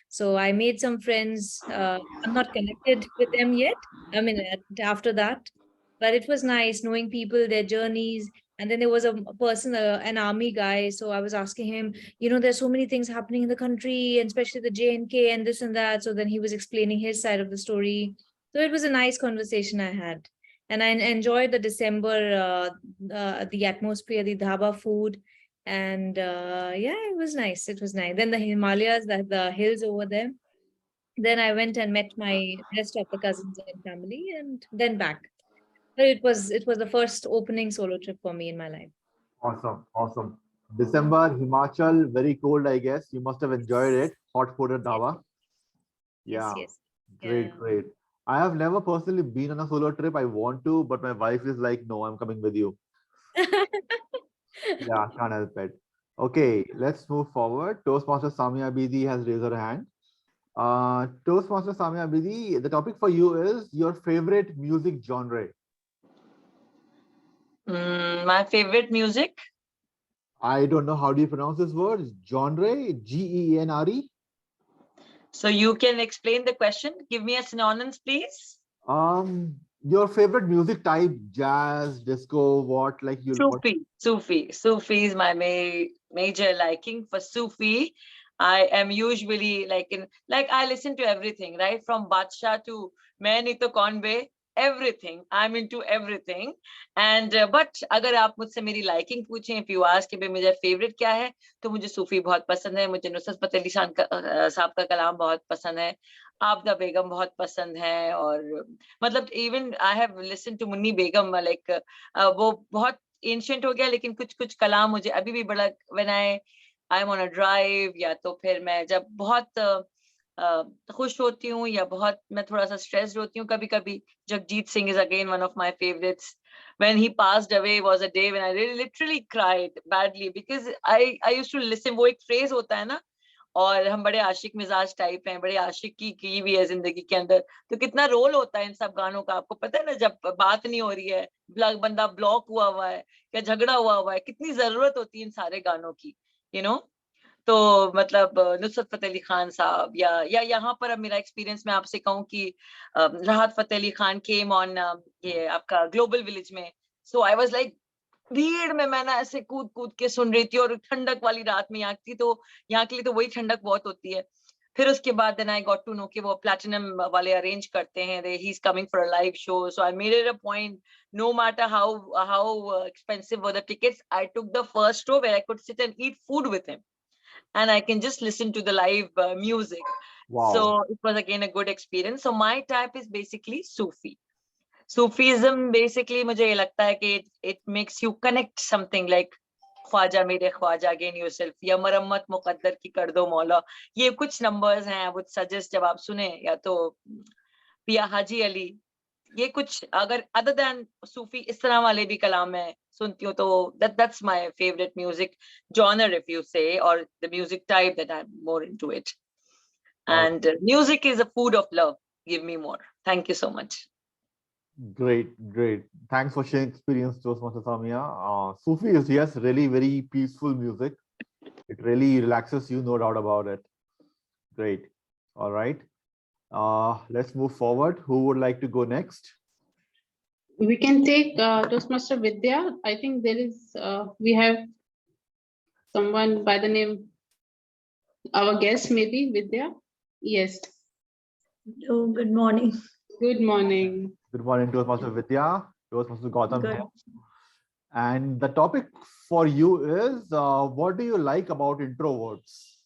So I made some friends. I'm not connected with them yet. After that. But it was nice knowing people, their journeys. And then there was a person, an army guy. So I was asking him, there's so many things happening in the country, and especially the JNK and this and that. So then he was explaining his side of the story. So it was a nice conversation I had. And I enjoyed the December, the atmosphere, the dhaba food. And yeah, it was nice. It was nice. Then the Himalayas, the hills over there. Then I went and met my rest of the cousins and family, and then back. But it was the first opening solo trip for me in my life. Awesome, awesome. December, Himachal, very cold, I guess. You must have enjoyed it. Hot food at dhaba. Yeah, Yes. great, Yeah. great. I have never personally been on a solo trip. I want to, but my wife is like, no, I'm coming with you. Yeah, can't help it. Okay, let's move forward. Toastmaster Samia Abidi has raised her hand. Toastmaster Samia Abidi, the topic for you is your favorite music genre. My favorite music? I don't know, how do you pronounce this word? Genre, G-E-N-R-E? So you can explain the question. Give me a synonyms, please. Your favorite music type, jazz, disco, what, like you? Sufi is my major liking. For Sufi, I am usually I listen to everything, right? From Badshah to Main Nahi To Kaun Be, everything. I'm into everything. And but अगर आप मुझसे मेरी liking पूछें, if you ask कि मेरा favorite क्या है, तो मुझे सूफी बहुत पसंद है. मुझे नुसरत फतेह अली खान साहब का कलाम बहुत पसंद है. आबदा बेगम बहुत पसंद है. और मतलब even I have listened to Munni Begum, like वो बहुत ancient हो गया, लेकिन कुछ कलाम मुझे अभी भी बड़ा, when I'm on a drive, या तो फिर मैं जब बहुत खुश होती हूँ या बहुत मैं थोड़ा सा stressed होती हूँ, कभी-कभी Jagjit Singh is again one of my favorites. When he passed away was a day when I really literally cried badly, because I used to listen. वो एक phrase होता है ना, और हम बड़े आशिक मिजाज टाइप हैं, बड़े आशिक की हुई है जिंदगी के अंदर, तो कितना रोल होता है इन सब गानों का, आपको पता है ना. जब बात नहीं हो रही है, बंदा ब्लॉक हुआ है या झगड़ा हुआ है, कितनी जरूरत होती है इन सारे गानों की, तो मतलब नुसरत फतेह अली खान साहब, या यहाँ पर अब मेरा एक्सपीरियंस मैं आपसे कहूँ कि राहत फतेह अली खान केम ऑन ये आपका ग्लोबल विलेज में. सो आई वाज लाइक भीड़ में मैं ना ऐसे कूद कूद के सुन रही थी, और ठंडक वाली रात में यहाँ थी, तो यहाँ के लिए तो वही ठंडक बहुत होती है। फिर उसके बाद then I got to know कि वो platinum वाले arrange करते हैं, he's coming for a live show, so I made it a point, no matter how expensive were the tickets, I took the first row where I could sit and eat food with him, and I can just listen to the live music. Wow. So it was again a good experience. So my type is basically Sufi. Sufism basically मुझे ये लगता है कि it makes you connect something like Khwaja मेरे Khwaja gain yourself, या मरम्मत मुकद्दर की कर दो मौला, ये कुछ numbers हैं, I would suggest जब आप सुने, या तो पिया हाजी अली, ये कुछ अगर other than सूफी इस तरह वाले भी कलाम मैं सुनती हूँ, तो that's my favorite music genre if you say, or the music type that I'm more into it. And music is a food of love. Give me more. Thank you so much. Great. Thanks for sharing experience, Toastmaster Samia. Sufi is, yes, really very peaceful music. It really relaxes you, no doubt about it. Great. All right. Let's move forward. Who would like to go next? We can take Toastmaster Vidya. I think there is, we have someone by the name, our guest maybe, Vidya. Yes. Oh, good morning. Good morning. Good morning, Toastmaster Vidya, Toastmaster Gautam. Good. And the topic for you is, what do you like about introverts?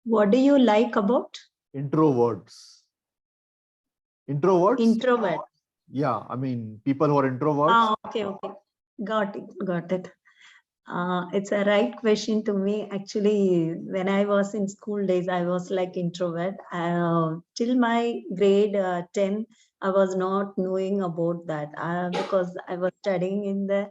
What do you like about? Introverts. Introverts? Introvert. Yeah, I mean, people who are introverts. Okay. Got it. It's a right question to me. Actually, when I was in school days, I was like introvert. Till my grade 10, I was not knowing about that because I was studying in the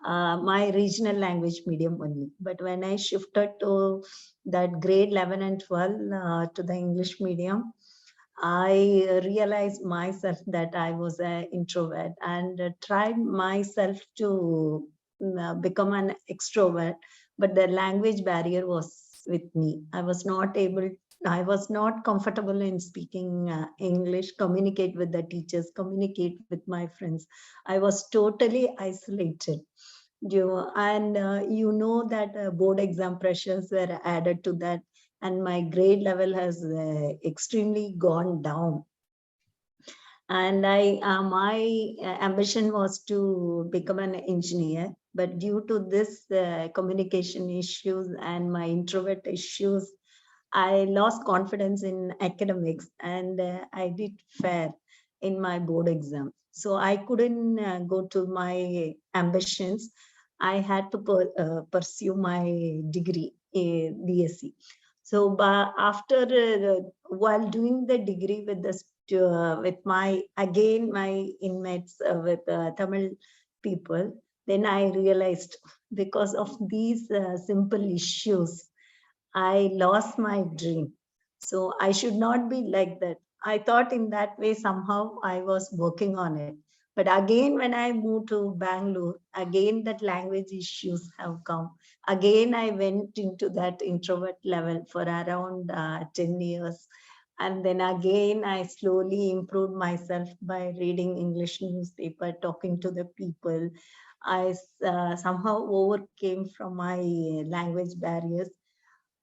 my regional language medium only. But when I shifted to that grade 11 and 12 to the English medium, I realized myself that I was an introvert and tried myself to become an extrovert, but the language barrier was with me. I was not comfortable in speaking English, communicate with the teachers, communicate with my friends. I was totally isolated. You know that board exam pressures were added to that, and my grade level has extremely gone down. And my ambition was to become an engineer, but due to this communication issues and my introvert issues, I lost confidence in academics, and I did fair in my board exam. So I couldn't go to my ambitions. I had to pursue my degree, BSc. So after while doing the degree with the with my inmates with Tamil people, then I realized because of these simple issues, I lost my dream. So I should not be like that. I thought in that way somehow I was working on it. But again, when I moved to Bangalore, again that language issues have come. Again, I went into that introvert level for around 10 years. And then again, I slowly improved myself by reading English newspaper, talking to the people. I somehow overcame from my language barriers.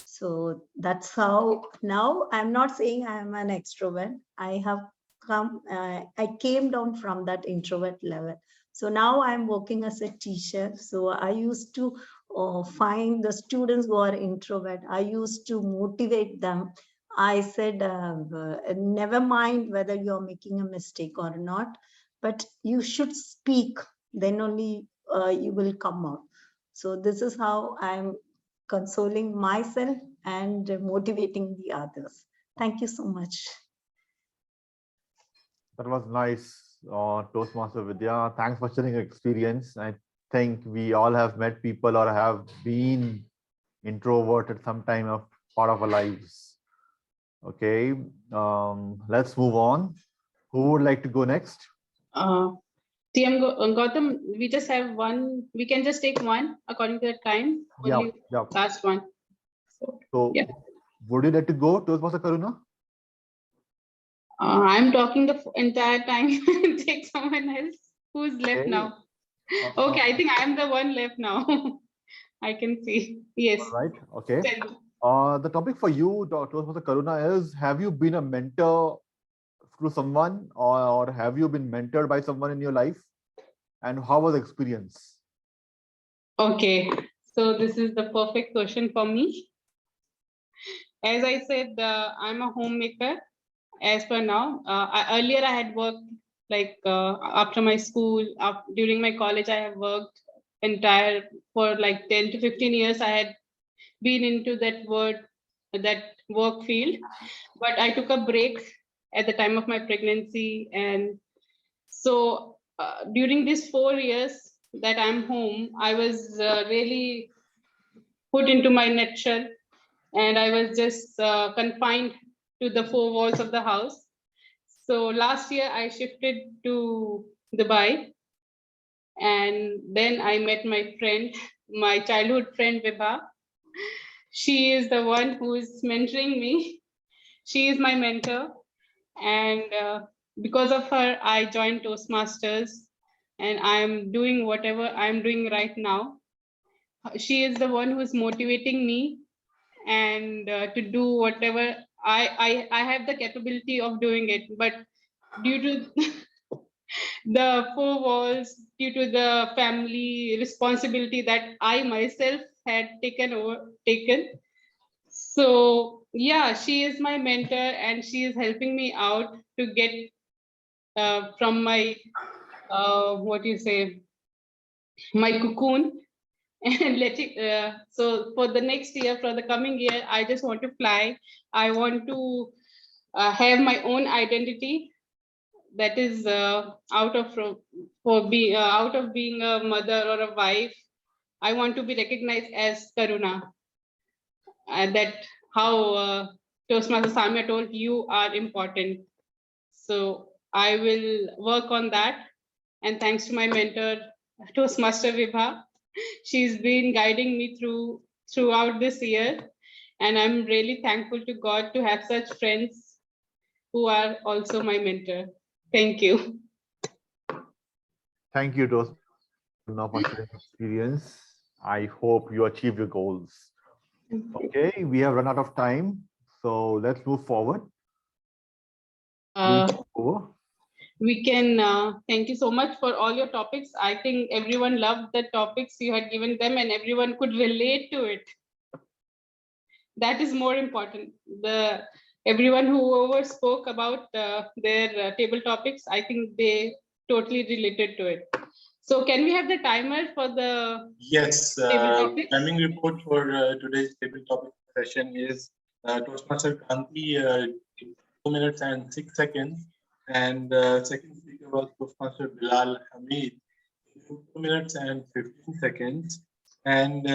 So that's how now I'm not saying I am an extrovert. I have come, I came down from that introvert level. So now I'm working as a teacher. So I used to find the students who are introvert. I used to motivate them. I said, never mind whether you're making a mistake or not, but you should speak, then only you will come out. So this is how I'm consoling myself and motivating the others. Thank you so much. That was nice, Toastmaster Vidya. Thanks for sharing your experience. I think we all have met people or have been introverted some time of part of our lives. Okay, let's move on. Who would like to go next? TM Gautam, we just have one. We can just take one according to the time. Only last one. So yeah. Would you like to go, Toastmaster Karuna? I'm talking the entire time. Take someone else. Who's left now? Okay, I think I am the one left now. I can see. Yes. All right. Okay. Tell me. The topic for you, Dr. Karuna, is: have you been a mentor to someone, or have you been mentored by someone in your life? And how was the experience? Okay, so this is the perfect question for me. As I said, I'm a homemaker as per now. Earlier I had worked like after my school, during my college, I have worked entire for like 10 to 15 years. I had been into that work field, but I took a break at the time of my pregnancy. And so during these 4 years that I'm home, I was really put into my nutshell, and I was just confined to the four walls of the house. So last year I shifted to Dubai, and then I met my friend, my childhood friend Vibha. She is the one who is mentoring me. She is my mentor, and because of her, I joined Toastmasters, and I'm doing whatever I'm doing right now. She is the one who is motivating me, and to do whatever I have the capability of doing it, but due to the four walls, due to the family responsibility that I myself had taken. So yeah, she is my mentor, and she is helping me out to get from my what do you say, my cocoon, and let it. So for the next year, for the coming year, I just want to fly. I want to have my own identity, that is out of being a mother or a wife. I want to be recognized as Karuna. That how Toastmaster Samya told, you are important. So I will work on that. And thanks to my mentor, Toastmaster Vibha, she's been guiding me throughout this year. And I'm really thankful to God to have such friends who are also my mentor. Thank you. Thank you, Karuna, for sharing experience. I hope you achieve your goals. Okay, we have run out of time, so let's move forward. We can thank you so much for all your topics. I think everyone loved the topics you had given them, and everyone could relate to it. That is more important. Everyone whoever spoke about their table topics, I think they totally related to it. So can we have the timer for the Yes, table topics? timing report for today's table topic session is Toastmaster Kanti, 2 minutes and 6 seconds. And second speaker was Toastmaster Bilal Hamid, 2 minutes and 15 seconds. And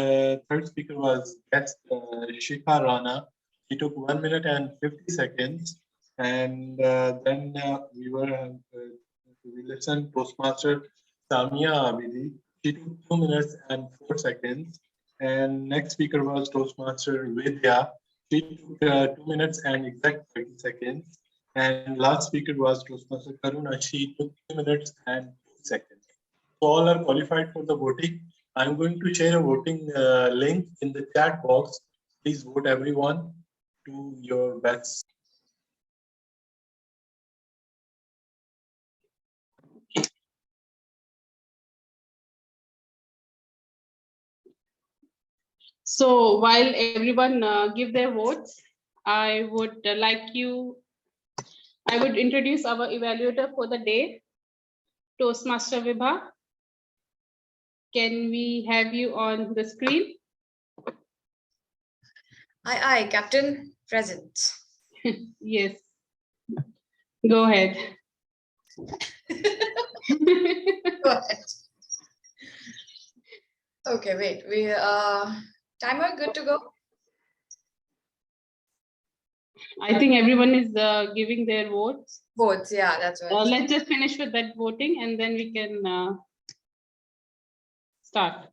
third speaker was guest Shika Rana. He took 1 minute and 50 seconds. And then we listened Toastmaster Samia Abidi. She took 2 minutes and 4 seconds. And next speaker was Toastmaster Vidya. She took 2 minutes and exact 30 seconds. And last speaker was Toastmaster Karuna. She took 2 minutes and 2 seconds. So all are qualified for the voting. I'm going to share a voting link in the chat box. Please vote everyone to your best. So while everyone give their votes, I would introduce our evaluator for the day, Toastmaster Vibha. Can we have you on the screen? Aye, Captain, present. Yes. Go ahead. Go ahead. Okay, wait. Timer good to go? I think everyone is giving their votes. Votes, yeah, that's right. Let's just finish with that voting, and then we can start.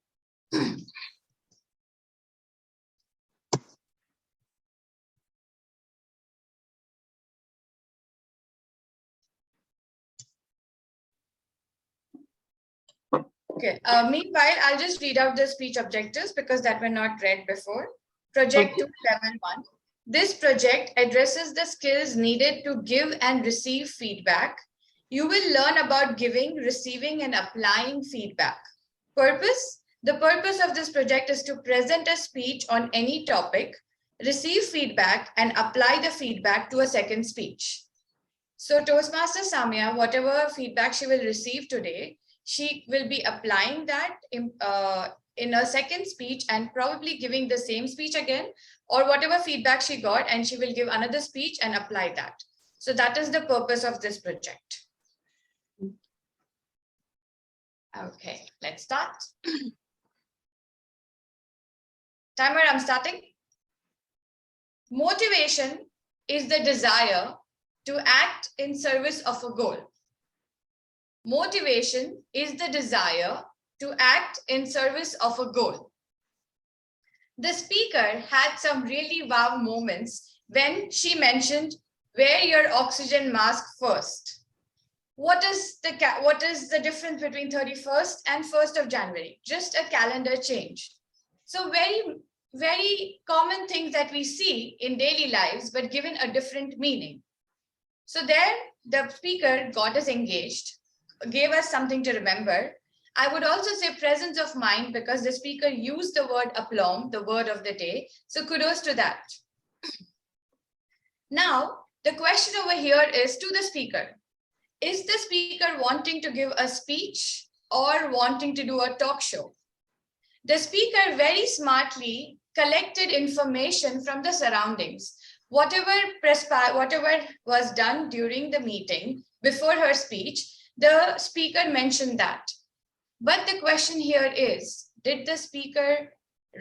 Okay. Meanwhile, I'll just read out the speech objectives because that were not read before. Project 2, level 1. This project addresses the skills needed to give and receive feedback. You will learn about giving, receiving, and applying feedback. Purpose? The purpose of this project is to present a speech on any topic, receive feedback, and apply the feedback to a second speech. So Toastmaster Samya, whatever feedback she will receive today, she will be applying that in a second speech and probably giving the same speech again, or whatever feedback she got, and she will give another speech and apply that. So that is the purpose of this project. Okay, let's start. Timer, I'm starting. Motivation is the desire to act in service of a goal. Motivation is the desire to act in service of a goal. The speaker had some really wow moments when she mentioned, wear your oxygen mask first. What is the difference between 31st and 1st of January? Just a calendar change. So very common things that we see in daily lives, but given a different meaning. So there, the speaker got us engaged, gave us something to remember. I would also say presence of mind because the speaker used the word aplomb, the word of the day. So kudos to that. Now, the question over here is to the speaker. Is the speaker wanting to give a speech or wanting to do a talk show? The speaker very smartly collected information from the surroundings. Whatever was done during the meeting before her speech, the speaker mentioned that. But the question here is, did the speaker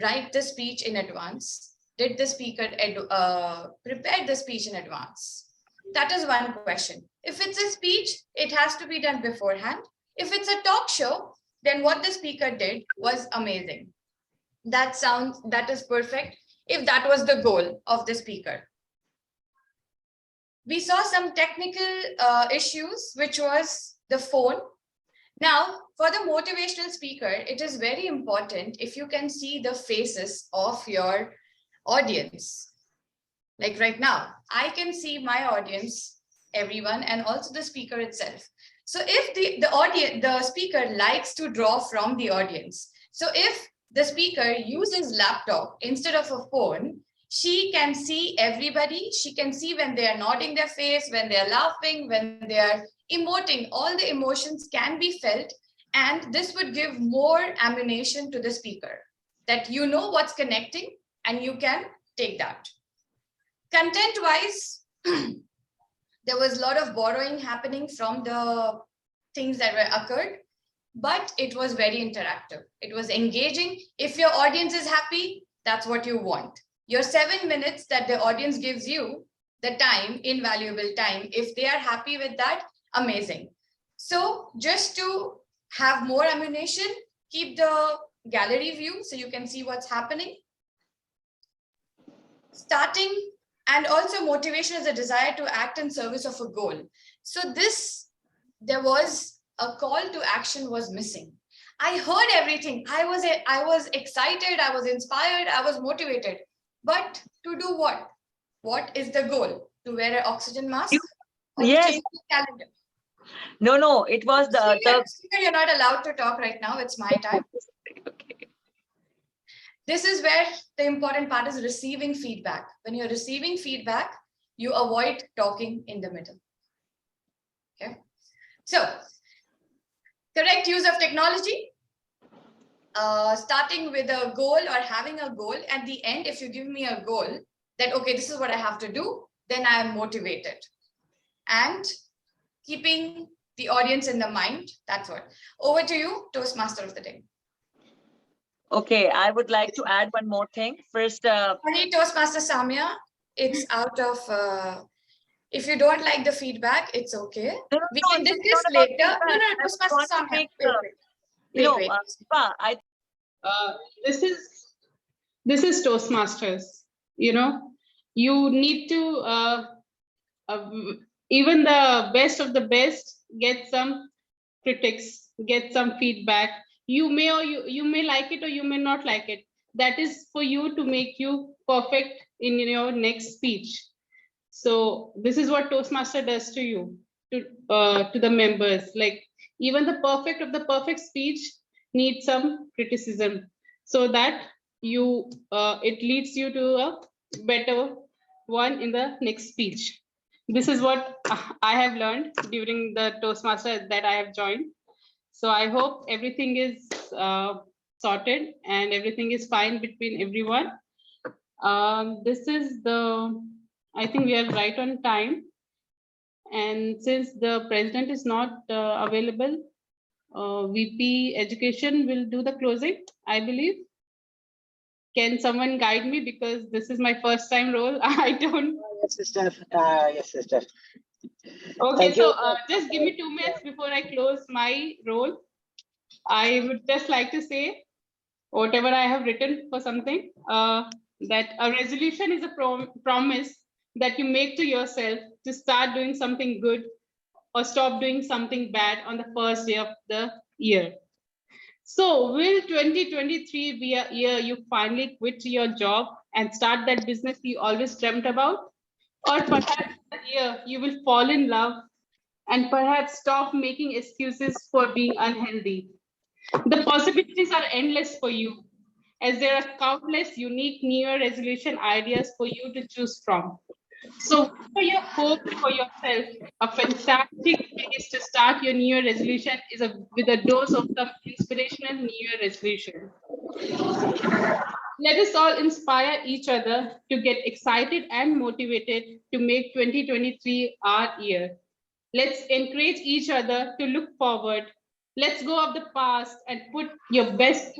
write the speech in advance? Did the speaker prepare the speech in advance? That is one question. If it's a speech, it has to be done beforehand. If it's a talk show, then what the speaker did was amazing. That is perfect if that was the goal of the speaker. We saw some technical issues, which was the phone. Now, for the motivational speaker, it is very important if you can see the faces of your audience. Like right now, I can see my audience, everyone, and also the speaker itself. So if the speaker likes to draw from the audience, so if the speaker uses laptop instead of a phone, she can see everybody. She can see when they are nodding their face, when they are laughing, when they are emoting. All the emotions can be felt, and this would give more ammunition to the speaker that you know what's connecting and you can take that. Content-wise, there was a lot of borrowing happening from the things that were occurred, but it was very interactive. It was engaging. If your audience is happy, that's what you want. Your 7 minutes that the audience gives you, the time, invaluable time, if they are happy with that, amazing. So just to have more ammunition, keep the gallery view so you can see what's happening. Starting, and also motivation is a desire to act in service of a goal. So there was a call to action was missing. I heard everything. I was excited, I was inspired, I was motivated. But to do what? What is the goal? To wear an oxygen mask? Or Yes. to change the calendar? No, it was the Speaker, you're not allowed to talk right now. It's my time. okay. This is where the important part is receiving feedback. When you're receiving feedback, you avoid talking in the middle. Okay. So, correct use of technology. Starting with a goal or having a goal. At the end, if you give me a goal that, okay, this is what I have to do, then I am motivated. And keeping the audience in the mind, that's what. Over to you, Toastmaster of the day. Okay, I would like to add one more thing. First, Sorry, Toastmaster Samya, it's out of, if you don't like the feedback, it's okay. We can discuss later. No, Toastmaster Samya. Wait. This is Toastmasters. You know, you need to even the best of the best get some critics, get some feedback. You may or you may like it or you may not like it. That is for you to make you perfect in your next speech. So this is what Toastmaster does to you, to the members. Like even the perfect of the perfect speech needs some criticism, so that you it leads you to a better one in the next speech. This is what I have learned during the Toastmaster that I have joined. So I hope everything is sorted and everything is fine between everyone. This is the, I think we are right on time. And since the president is not available, VP Education will do the closing, I believe. Can someone guide me, because this is my first time role? I don't. Yes, sister. Yes, sister. Okay, Thank so you. just give me 2 minutes before I close my role. I would just like to say whatever I have written for something, that a resolution is a promise that you make to yourself to start doing something good or stop doing something bad on the first day of the year. So will 2023 be a year you finally quit your job and start that business you always dreamt about? Or perhaps the year you will fall in love and perhaps stop making excuses for being unhealthy? The possibilities are endless for you, as there are countless unique New Year resolution ideas for you to choose from. So for your hope for yourself, a fantastic place to start your New Year resolution is with a dose of some inspirational New Year resolution. Let us all inspire each other to get excited and motivated to make 2023 our year. Let's encourage each other to look forward. Let's go of the past and put your best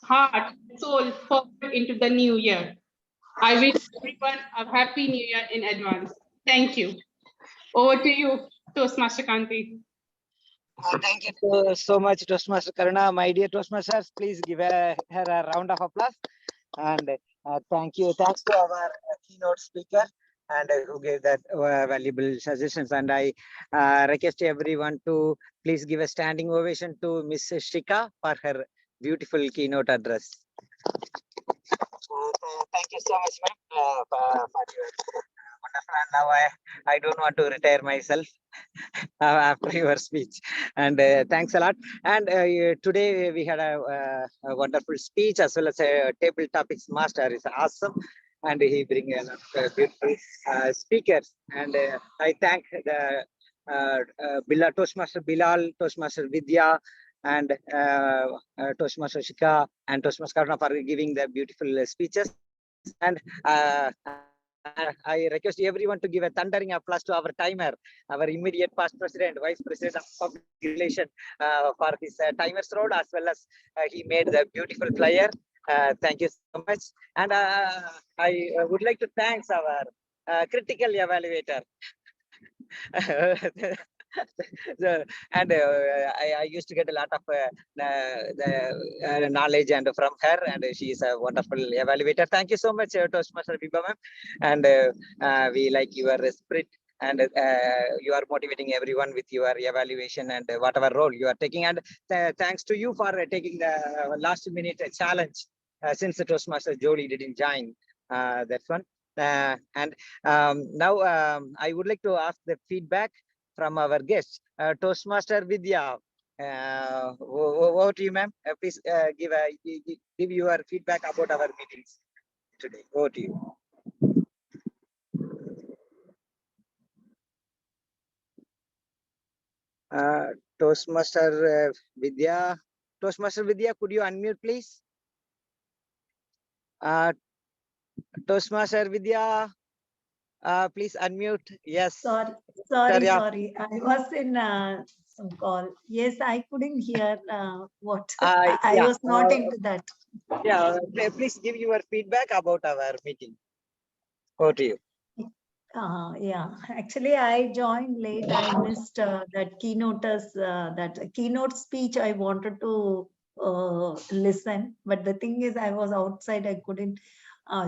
heart, soul forward into the new year. I wish everyone a happy new year in advance. Thank you. Over to you, Toastmaster Kanti. Thank you so much, Toastmaster Karuna. My dear Toastmasters, please give her a round of applause. And thank you. Thanks to our keynote speaker and who gave that valuable suggestions. And I request everyone to please give a standing ovation to Ms.Shika for her beautiful keynote address. Thank you so much, ma'am, for your wonderful. And now I don't want to retire myself after your speech. And thanks a lot. And today we had a wonderful speech as well as a table topics master. Is awesome. And he bring a lot of beautiful speakers. And I thank the Toastmaster Bilal, Toastmaster Vidya, and Toastmaster Shika and Toastmaster Karuna for giving the beautiful speeches. And I request everyone to give a thundering applause to our timer, our immediate past president, vice president of public relation, for his timer's role, as well as he made the beautiful flyer. Thank you so much. And I would like to thank our critical evaluator. And I used to get a lot of the knowledge and from her, and she is a wonderful evaluator. Thank you so much, Toastmaster Biba ma'am. And we like your spirit, and you are motivating everyone with your evaluation and whatever role you are taking. And thanks to you for taking the last minute challenge, since the Toastmaster Jolie didn't join. That's one. And now I would like to ask the feedback from our guests. Toastmaster Vidya, over to you, ma'am. Please give your feedback about our meetings today. Over to you. Toastmaster Vidya. Toastmaster Vidya, could you unmute, please? Toastmaster Vidya, please unmute. Yes. Sorry. I was in some call. Yes, I couldn't hear what. I was not into that. Yeah, please give your feedback about our meeting. Over to you. Yeah, actually I joined late. I missed that keynote speech. I wanted to listen, but the thing is I was outside. I couldn't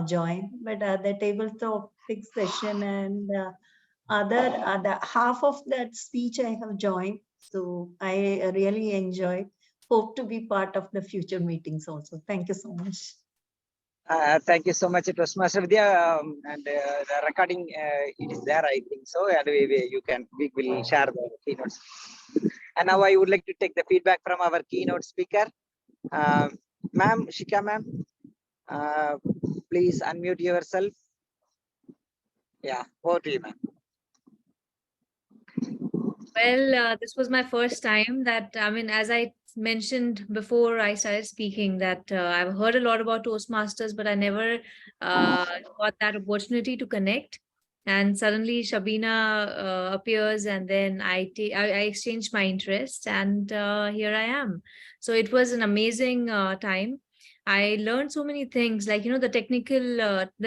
join. But the table topic session and the half of that speech I have joined. So I really enjoyed. hope to be part of the future meetings also. Thank you so much. Thank you so much, Toastmaster Vidya, and the recording it is there, I think so, and we will share the keynotes. And now I would like to take the feedback from our keynote speaker, ma'am, Shika ma'am. Please unmute yourself. Yeah, over to you, ma'am. Well, this was my first time that, I mean, as I mentioned before I started speaking, that I've heard a lot about Toastmasters, but I never got that opportunity to connect. And suddenly Shabina appears, and then I exchanged my interest, and here I am. So it was an amazing time. I learned so many things, like, the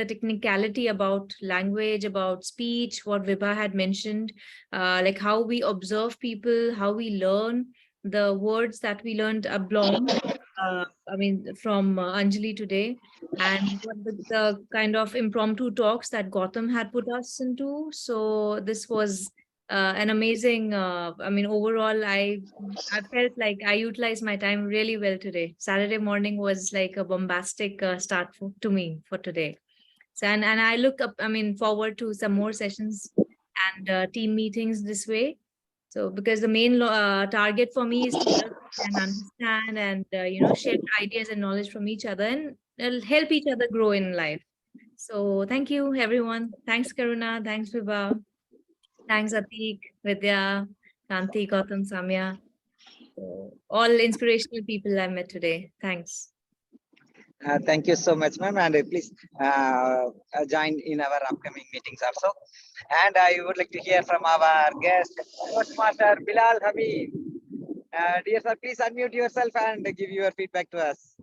technicality about language, about speech, what Vibha had mentioned, like how we observe people, how we learn the words that we learned ablong, from Anjali today, and what the kind of impromptu talks that Gautam had put us into. So this was an amazing, overall, I felt like I utilized my time really well today. Saturday morning was like a bombastic start to me for today. So, and I look up, forward to some more sessions and team meetings this way. So, because the main target for me is to help and understand and, share ideas and knowledge from each other, and help each other grow in life. So thank you, everyone. Thanks, Karuna. Thanks, Vibha. Thanks, Atik, Vidya, Kanti, Gautam, Samya. So, all inspirational people I met today. Thanks. Thank you so much, ma'am, and please join in our upcoming meetings also. And I would like to hear from our guest, Toastmaster Bilal Hamid. Dear sir, please unmute yourself and give your feedback to us.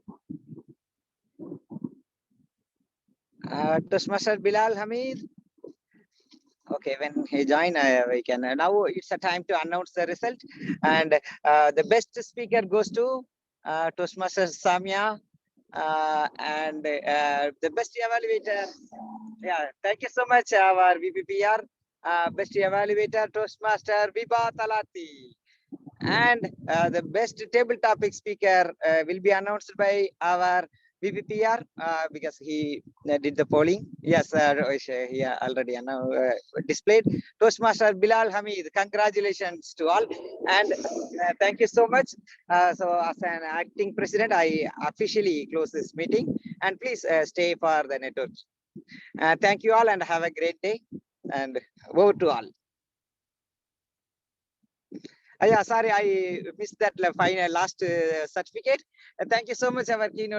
Toastmaster Bilal Hamid. Okay, when he join, we can. Now it's a time to announce the result, and the best speaker goes to Toastmaster Samya, and the best evaluator. Yeah, thank you so much, our VPPR best evaluator, Toastmaster Vibha Talati. And the best table topic speaker will be announced by our VPPR because he did the polling. Yes, he already displayed. Toastmaster Bilal Hamid, congratulations to all. And thank you so much. So as an acting president, I officially close this meeting. And please stay for the network. Thank you all and have a great day. And over to all. Yeah, sorry, I missed that final last certificate. Thank you so much, our keynote.